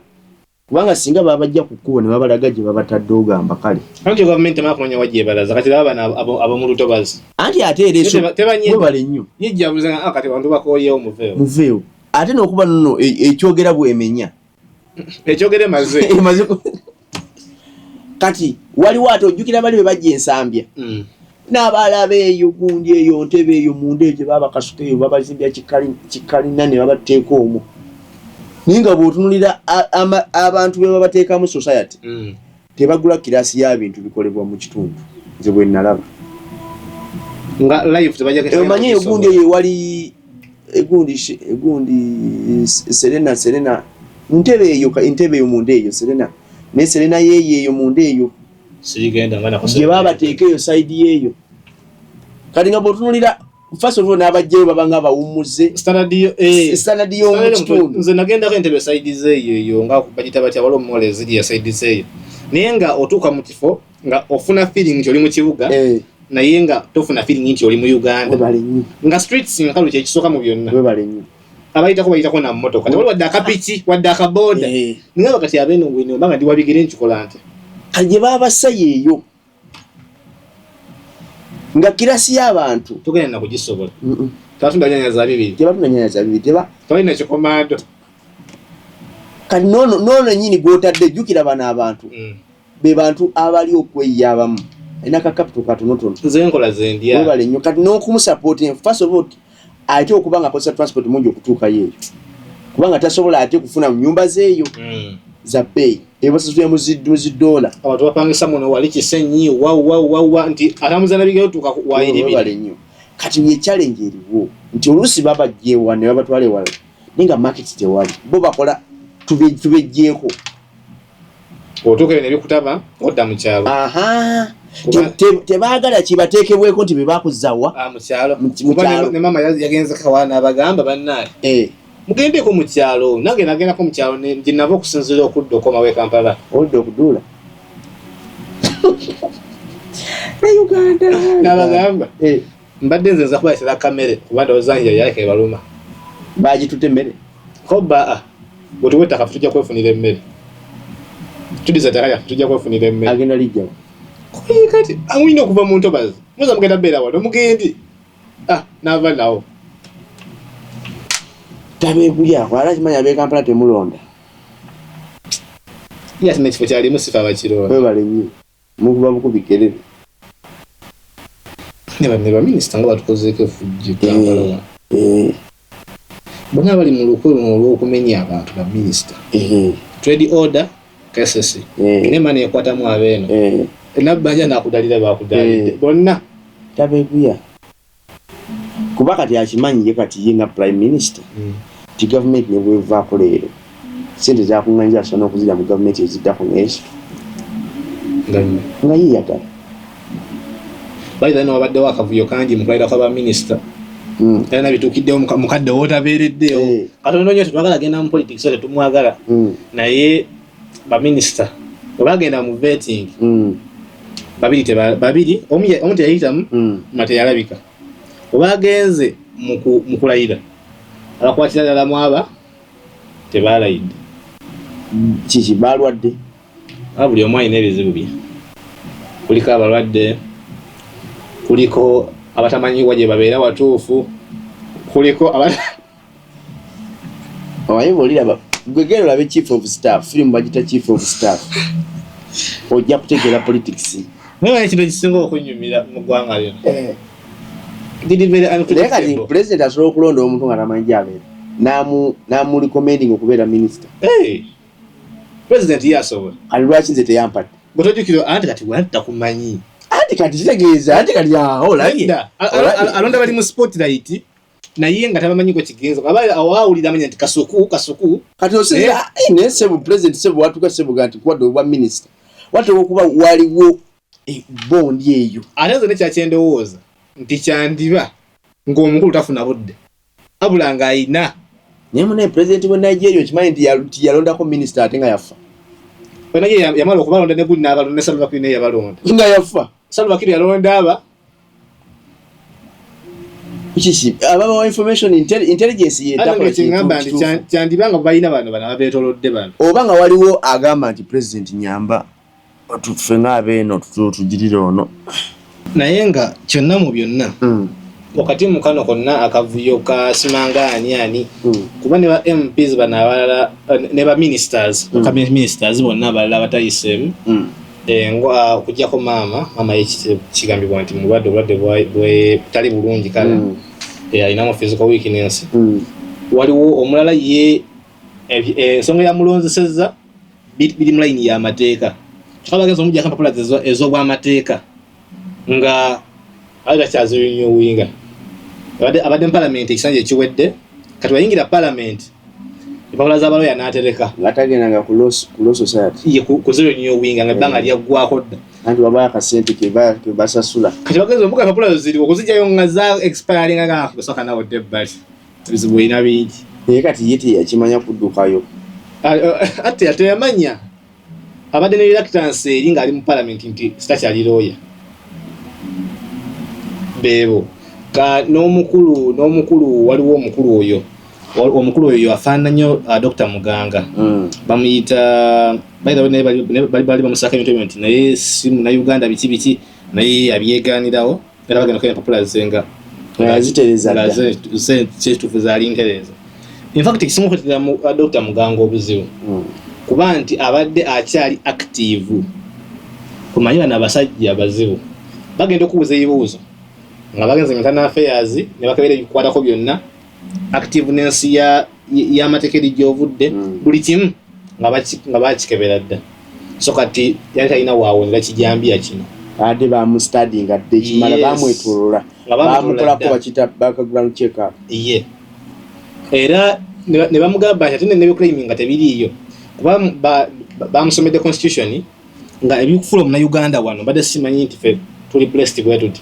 kubanga singa babajja ku kkubo ne babalaga gye babatadde ogamba kale anti gavumenti emala kumanya wajja ebalaza kati baba ab'omulutobazi anti ate ereso webale nnyo yejjabuzanga kati bantu bakooyewo muveewo ate n'okuba nno ekyogera bwemenya ekyogere maze kati waliwo ate ojjukira bali be bajja ensambya n'abalaba eyo gundi eyo ntebe eyo munda egyo baba kasuka eyo babazimbya kikalina ne babateeka omwo naye nga bw'otunulira abantu be babateekamu society tebagula kirasi y'abintu bikolebwa mu kitundu nze bwe nalaba nga live tebajja omanye eyo gundi eyo wali egundi Serena ntebe eyo munda eyo Serena ne Serena yeeyo munda eyo sigenda ngana ko gye babateeka eyo side yeeyo kati nga bw'otunulira first of all n'abajjeyo babanga bawummuze standard y'omu kitundu nze nagendako entebe side zeeyo nga bagita batya waliwo mole ziri ya side zeeyo naye nga otuuka mu kifo nga ofuna feeling nti oli mu kibuga naye nga tofuna feeling nti oli mu Uganda nga streets nkalu kyekisooka mu byonna bayitako na mmotoka tewali wadde akapiki wadde akaboda nga bakati abeeno bwino mbanga ndi wabigere nkikola nti kanje babassa yeeyo nga kirasi y'abantu tugenda na kugisobola tatunda nyanya za bibiri tebatunda nyanya za bibiri tolina kikomando kati nono nyini gwotadde jjukira bano abantu be bantu abali okweyabamu ina capital katonotono nze nkola zendya webale nnyo kati n'okumusupport first of all ate okubanga akozesa transport mungi okutuuka yeeyo kubanga tasobola ate kufuna mu nyumba zeeyo za pay ebasasuya mu $1 abantu bapangisa muno wali kisenyi wa nti atamuzana bigero tuka wayiribire nnyo kati ye challenge eriwo nti olusi babajjewa ne babatwale wala ninga market tewali bo bakola tubejjeeko otuke ne bikutaba odda mu kyalo tebaagala kibateekebweko nti bebakuzawa mu kyalo ne mama yagenze kawana abagamba bannaye mugendeko mu kyalo nange nagendako mu kyalo nje nava okusinzira okudda okomawe Kampala odda okuduula ne Uganda n'abagamba mbadde nze nza kubayisira kamere kubanda ozanja yake baluma bagitutte emmere koba bwetuweta kafu tujja kwefunira emmere tudiza takaya tujja kwefunira emmere agenda lijjawo kati amwine okuva mu ntobazi muza mugenda beera wano mugendi n'ava nawo tabeegulya wala kimanya ab'e Kampala temulonda yati nekifo kyalimu sifa abakironda webale nnyo mukuba bukubikerere ne baminisita nga batukozeeko efujjo Kampala bonna bali mu lukwe luno olw'okumenya abantu baminisita trade order KCC nema neekwatamu abeeno nabbanja nakudalira bakudalidde bonna tabeegulya kuba kati akimanyi ye kati ye nga prime minister ti government ne bwevaako leero sente zakuŋŋanyiza asobola okuzira mu gavumenti eziddako neeso nga yeyagala baita no wabaddewo akavuyo kangi mu kulabira kw'abaminisita era nabituukiddewo mukadde wootabeereddewo katono nnyo tetwagala genda mu politics tetumwagala naye baminisita bwe bagenda mu vetting babiri omu teyayitamu mateyalabika obagenze mu kulayira abakwatira ddala mwaba tebalayidde kiki balwadde buli omu alina ebizibu bye kuliko abalwadde kuliko abatamanyibwa gye babeera watuufu kuliko abayimba oliraba gwegero labe chief of staff firimu bagita chief of staff ojja kutegeera politics naye ekintu ekisinga okunyumira mu ggwanga lino kati president asobola okulonda omuntu nga tamanyi gy'abeera n'amu recommending okubeera minister president yasobola kati lwaki nze teyampadde bwetojjukira anti kati wanti takumanyi anti kati kitegeeza anti kati alonda bali mu spotlight naye nga tabamanyiko kigenza aba awawulira amanya nti kasuku kati osinza ne sebu president sebu watuka sebu ganti kwadde obwa minister watu okuba waliwo bondi eyo ate nze nekyakyendowooza nti kyandiba ng'omukulu tafuna budde abula ng'ayina naye mune president wa Nigeria okimanyi nti yalondako minisita ate nga yafa naye yamala okubalonda ne guli n'abalonda ne Salva Kiir naye yabalonda nga yafa Salva Kiir yalonda aba kiki ababa wa information intelligence yetakola kyandibanga balina bano abeetolodde bano oba nga waliwo agamba nti president nyamba tufe ng'abeeno tugirire ono naye nga kyonna mu byonna wakati mu kano konna akavuyo kasimanga ani kuba ne ba MPs bano abalala ne ba ministers cabinet ministers bonna abalala batayiseemu ngo okujjako maama kigambibwa nti mulwadde bwe tali bulungi kale alinamu physical weakness waliwo omulala ye ensonga yamulonzesezza biri mu layini y'amateeka kikabagenza omujjako empapula ez'obwamateeka nga alitakyazirunywinga abadde mu palamenti ekisanja ekiwedde kati wayingira palamenti empapula z'abaloya n'atereka ngatagendanga ku law society kuzirunywinga nga ebbanga lyaggwako dda anti wabayo akasente ke basasula kati bagenza omuka empapula ziri okuzijjayo nga za expiringa nga kusoka nawodde ebbali ebizibu erina bingi naye kati ye teyakimanya kuddukayo ate teyamanya abadde ne reluctance eri ng'ali mu palamenti nti sitakyali looya beebo n'omukulu waliwo omukulu oyo afaanana nnyo Dr. Muganga bamuyita bali bamusaka ebintu nti naye si Munnayuganda biki naye abyegaanirawo era bagenda kukola empapula zenga kyekituufu zaali ntereeza. In fact ekisomo kwetera mu Dr. Muganga obuzibu kuba nti abadde akyali active kumanyi bano abasajja abazibu bagenda okubuuza ebibuuzo nga bagenze internal affairs ne bakabera ebikwatako byonna activeness y'amateeka gy'ovudde buli kimu nga bakikebera dda so kati yali talina waawonera kijambiya kino ate bamustudyinga dde kimala bamwetolola bamukolako bakita background check up ye era ne bamugamba nti ate nebiclaiming nga tebiriiyo kuba bamusomedde constitution nga ebikufuula Omunnayuganda wano badde simanyi nti ffe tuli blessed bwe tuti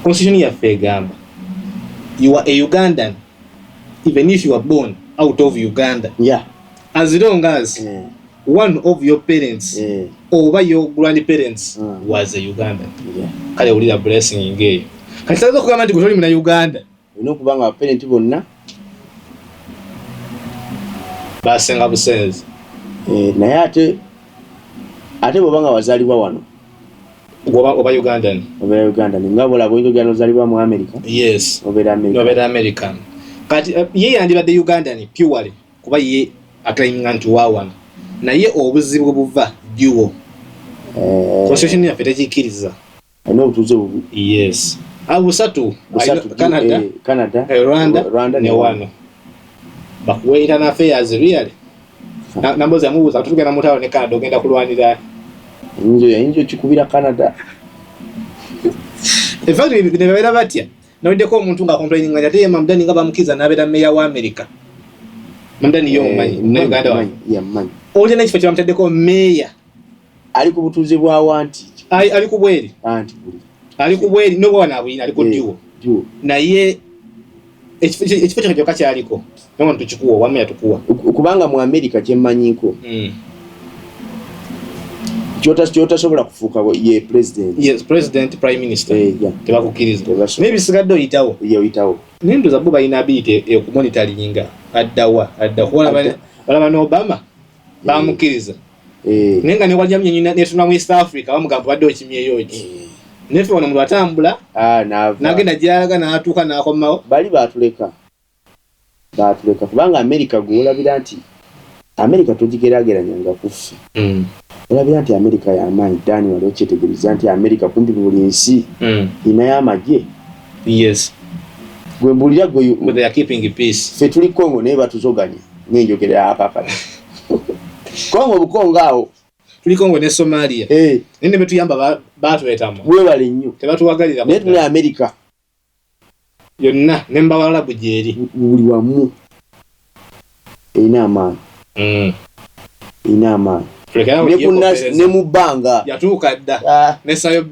constitution yaffe egamba you are a Ugandan even if you are born out of Uganda as long as one of your parents or your grandparents was a Ugandan kale ulira blessing ngeyo kati sazo kugamba nti gutoli mu Uganda olina okuba nga parent bonna basenga busenzi naye ate bw'oba nga wazaalibwa wano oba Ugandan nga bolaba oyinza ozaalibwa mu America obeera American kati ye yandibadde Ugandan purely kuba ye aclaiminga nti wawana naye obuzibu buva duo constitution yaffe tekikkiriza alina obutuuze bubi busatu Canada Rwanda ne wano bakuwa internal affairs really nambozi amubuuza tutugenda mutawo ne Canada ogenda kulwanira yinjo kikubira Canada in fact ne babeera batya naweddeko omuntu nga complaining nga ate Mamdani nga bamukiza n'abeera meya wa America Mamdani y'omumanyi Uganda wano olya n'ekifo kye bamutaddeko meya ali ku butuuze bwawa nti ali ku bweri ali ku bweri n'obwa wanaabuyina ali ku dduo naye ekifo kyo kyokka kyaliko naye tukikuwa wameya tukuwa kubanga mu America kyemmanyiko kyotasobola kufuuka ye president prime minister tebakukkiriza naye bisigadde oyitawo ninduza bo balina ability okumonitoringa addawa balaba n'Obama bamukkiriza naye nga newajamye netuna mu East Africa bamugamba badde okimyeyo ki nefe wano omuntu atambula n'agenda gyalaga n'atuuka n'akomawo bali batuleka kubanga America gwolabira nti America togigeraageranyanga kuffe olabira nti America y'amaanyi Dani wali okyetegereza nti America kumpi buli nsi inayo amagye gwe mbulira ffe tuli Congo naye batuzoganye n'enjogera yakakati Congo bukongo awo tuli Congo ne Somalia nene betuyamba batuletamu bwebale nnyo tebatuwagalira naye tuli America yonna nemba Waarabu gyeri buli wamu ina amaanyi ne mu bbanga yatuuka dda nesayo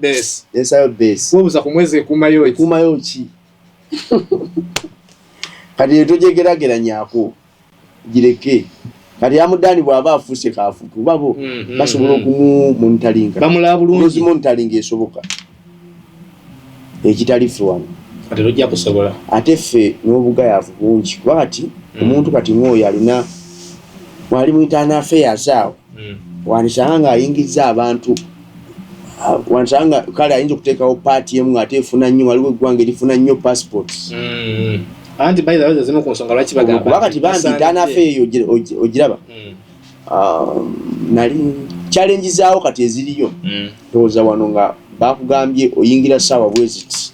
base wobuza ku mwezi ekumayo ki kati tojegeragiranyako gireke kati amudani bwaba afuse kafutu babo basobola okumumonitalinga bamulaba bulungi monitalinga esoboka ekitali ffe wano ate tojja kusobola ate ffe n'obugayaavu bungi bwati omuntu kati ng'oyo alina wali mu internal affairs awo wanisanga nga ayingiza abantu wanisanga kale ayinza okuteekawo paati emu ate efuna nnyo waliwo eggwanga erifuna nnyo passports anti by the way zimu ku nsonga lwaki bagamba kuba kati bambi internal affairs ogiraba nali challenge zaawo kati eziriyo ndowooza wano nga bakugambye oyingira ssaawa bweziti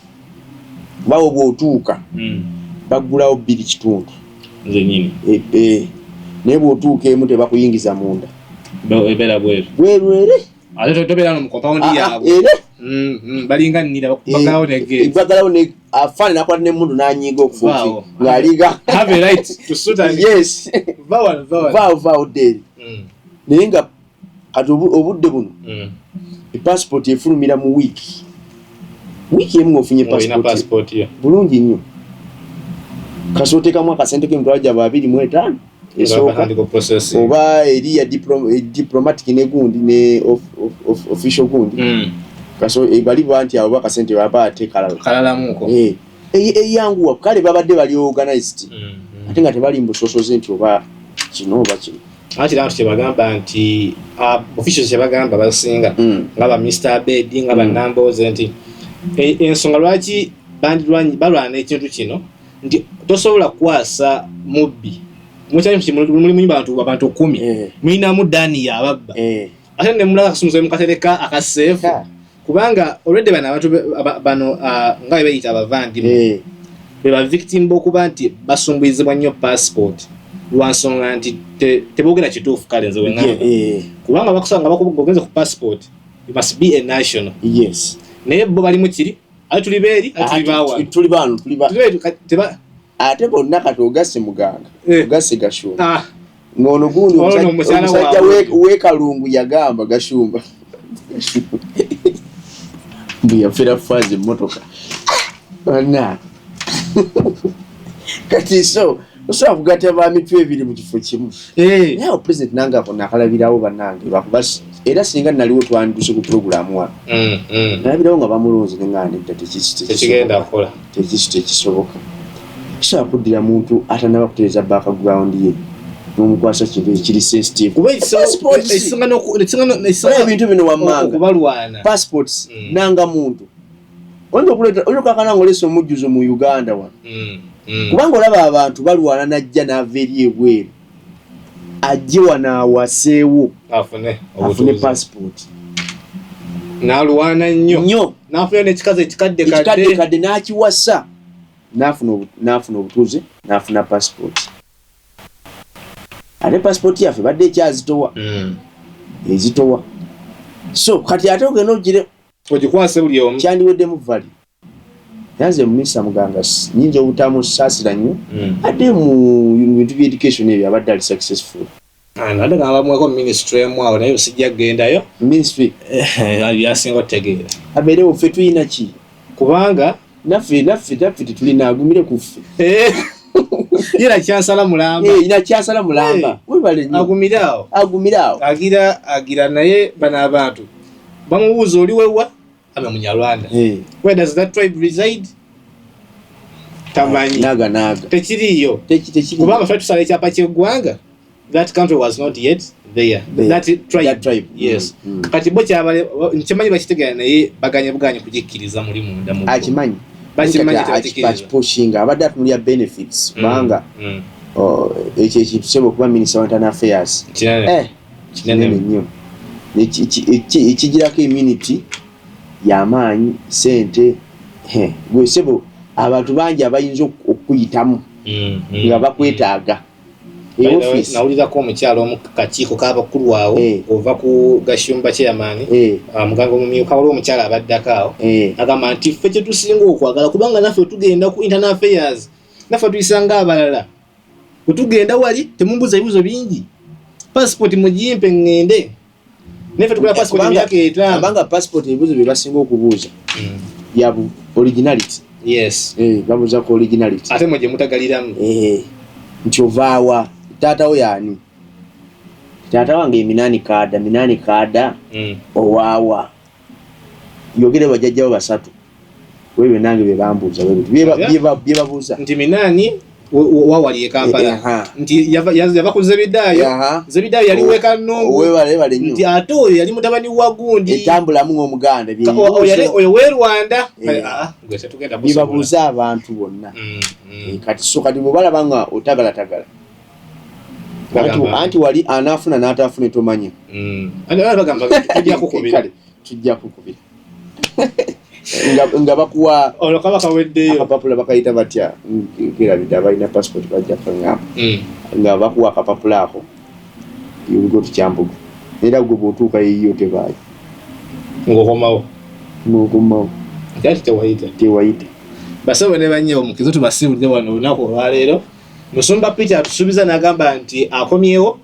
bawo bw'otuuka baggulawo 2.5 nze nyini naye bw'otuuka emu tebakuyingiza munda ebeera bwerwere ate tobeera no mu compound yaabwe balinganira bagalawo afaanana akwata n'emmundu n'anyiga okufuuki ng'aliga have a right to suit and yes vaawo deri naye nga kati obudde buno epassport efulumira mu wiiki emu ng'ofunye passport bulungi nnyo kasi oteekamu akasente k'emitwalo gyabwe 25 esooka oba eri ya diplomatic ne gundi ne official gundi kaso ebaliba nti abo bakasente baba atekalalamuko eyanguwa kale babadde bali organized ate nga tebali mbusosoze nti oba kino oba kino ati abantu kyebagamba nti officials kyebagamba basinga nga ba Mr. Abedi nga ba Namboze nti ensonga lwaki balwana ekintu kino nti tosobola kukwasa mubbi mulimu abantu 10 mulinamu Dani yababba ate ne mulala kasumuzo mukatereka akaseefu kubanga already bana abantu bano nga bayita abavandi beba victim bokuba nti basumbuyizibwa nnyo passport lwansonga nti tebogera kituufu kale nze wengamba kubanga bakusanga bakugenze ku passport you must be a national yes naye bo bali mu kiri ati tuli beeri tuli bano ate bonna kati ogasse muganga ogasse gashumba ngono gundi omusajja wekalungu yagamba gashumba mbuyafera fazi motoka ana kati so kugata bamitwe ebiri mu kifo kimu naye president nanga ako nakalabirawo bannange bakubasi era singa naliwo twanduse ku program wa nalabirawo nga bamulonze nengane tekigenda kukola tekisoboka kisobola kuddira muntu atanaba kutereeza background ye n'omukwasa kiri sensitive ebintu bino wammanga passports nanga muntu oyinza kakana ng'olesa omujjuzo mu Uganda wano kubanga olaba abantu balwana najja n'ava eri ebweru ajje wano awaseewo afune passport n'alwana nnyo n'afuna n'ekikazi ekikadde n'akiwasa n'afuna obutuuze n'afuna passport ate passport yaffe badde ekyazitowa ezitowa so kati ate ogenda ogire ogikwase buli omu kyandiweddemu vali yanze mumisa muganga nyinza obutamusaasira nnyo ate mu bintu bya education ebyo abadde ali successful ate nga bamweko ministry emu awo naye osijja kugendayo ministry byasinga otegeera abeerewo ffe tulina ki kubanga naffe tetulina agumire ku ffe ina kyasala mulamba webale nnyo agumirawo agira naye bano abantu bamubuuza oli wewa ame munyarwanda where does that tribe reside tamanyi naga tekiriyo kubanga ffe tusala ekyapa ky'eggwanga that country was not yet there that tribe yes kati bo kyabale nkimanyi bakitegeera naye baganye kugikkiriza muli munda mu akimanyi bakipushinga abadde atunulya benefits kubanga ekyo ekitusobola okuba minister wa internal affairs kinene nnyo ekigirako immunity y'amaanyi sente gwesebo abantu bangi abayinza okuyitamu nga bakwetaaga nawulirako omukyalo omu kakiiko k'abakulu awo ova ku gashumba kyeyamaani muganga omumyuka waliwo omukyala abaddako awo agamba nti ffe kyetusinga okwagala kubanga naffe tugenda ku internal affairs naffe tuyisanga abalala wetugenda wali temumbuza ebibuzo bingi passport mugimpe ngende neffe tukola passport emyaka 5 abanga passport ebibuzo bye basinga okubuuza ya originality yes babuuza ku originality ate mwe gye mutagaliramu nti ovaawa taata we yaani taata wange Minani Kaada owaawa yogere bajjajjawo basatu webyo nange bye bambuuza bye babuuza nti Minani wawali e Kampala nti yava ku Zebidayo yali weka Nnongo nti ate oyo yali mutabani wa gundi etambulamu ng'Omuganda oyo w'e Rwanda gwe tetugenda bye babuuza abantu bonna kati so kati bwe balaba nga otagalatagala anti wali anaafuna n'ataafuna tomanyi tujja kukubira nga bakuwa olokaba kaweddeyo akapapula bakayita batya kirabidde abalina passport bajja kangamba nga bakuwa akapapula ako yugo tukyambugo era gwe bw'otuuka yiyo tebaayo ng'okomawo kati tewayita basawo ne banyebo mukizo tubasibudde wano olunaku olwaleero Musumba Peter atusuubiza n'agamba nti akomyewo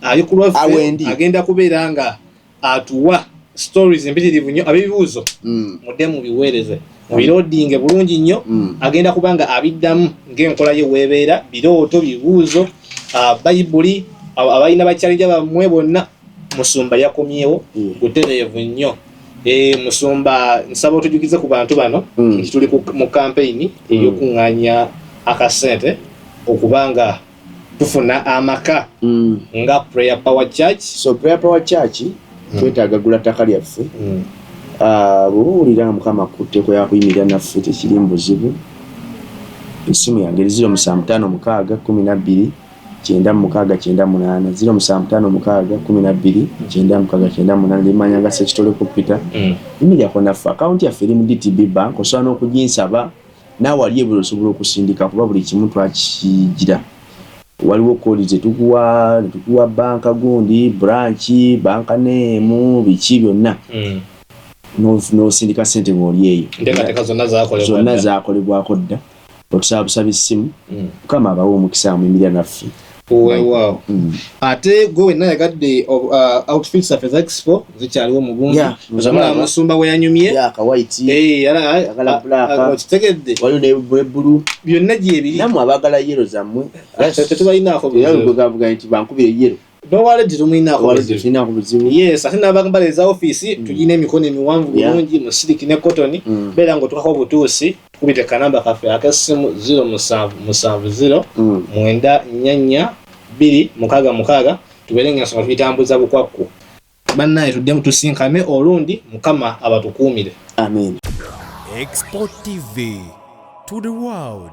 ali ku lwaffe agenda kubeera nga atuwa stories empitirivu nnyo abebibuuzo mudde mu biweereze mu biroodinge bulungi nnyo agenda kubanga abiddamu ng'enkola ye weebeera birooto bibuuzo bayibuli abalina bakyalija bammwe bonna Musumba yakomyewo butereevu nnyo Musumba nsaba otujukize ku bantu bano nti tuli mu campaign ey'okuŋŋaanya akasente okubanga tufuna amaka nga Prayer Power Church. So Prayer Power Church twetaaga gula ttaka lyaffe bw'owulira nga Mukama akutteko yakuyimirira naffe tekiri mu buzibu essimu yange 0756 12 96 98 0756 limanya nga Sekitole Peter yimiryako naffe akawunti yaffe eri mu DTB Bank osobola n'okuginsaba naawe wali ebula osobola okusindika kuba buli kimu twakigira waliwo kodi zetukuwa banka gundi branch banka name biki byonna n'osindika sente ng'oli eyo zonna zakolebwako dda otusaba busaba essimu Mukama abawo omukisa muyimirira naffe wow ate gwe wenna yagadde outfits of expo zikyaliwo mu bungi ozamula Musumba we yanyumye ka white agala black kitegedde waliwo ne blue byonna gyebiri namwe abagala yellow zammwe tetubalinaako gavuga nti bankubire yellow nowaledi tumuyinaako buzibu yes ate n'abagambala eza office tugina emikono emiwanvu bulungi mu siliki ne cotton beera ng'otukako obutuusi tukubite kanamba kaffe ak'essimu 0770 944 tubeere ng'ensonga tugitambuza bukwakku bannaye tuddemu tusinkane olundi Mukama abatukuumire amen. Export TV to the world.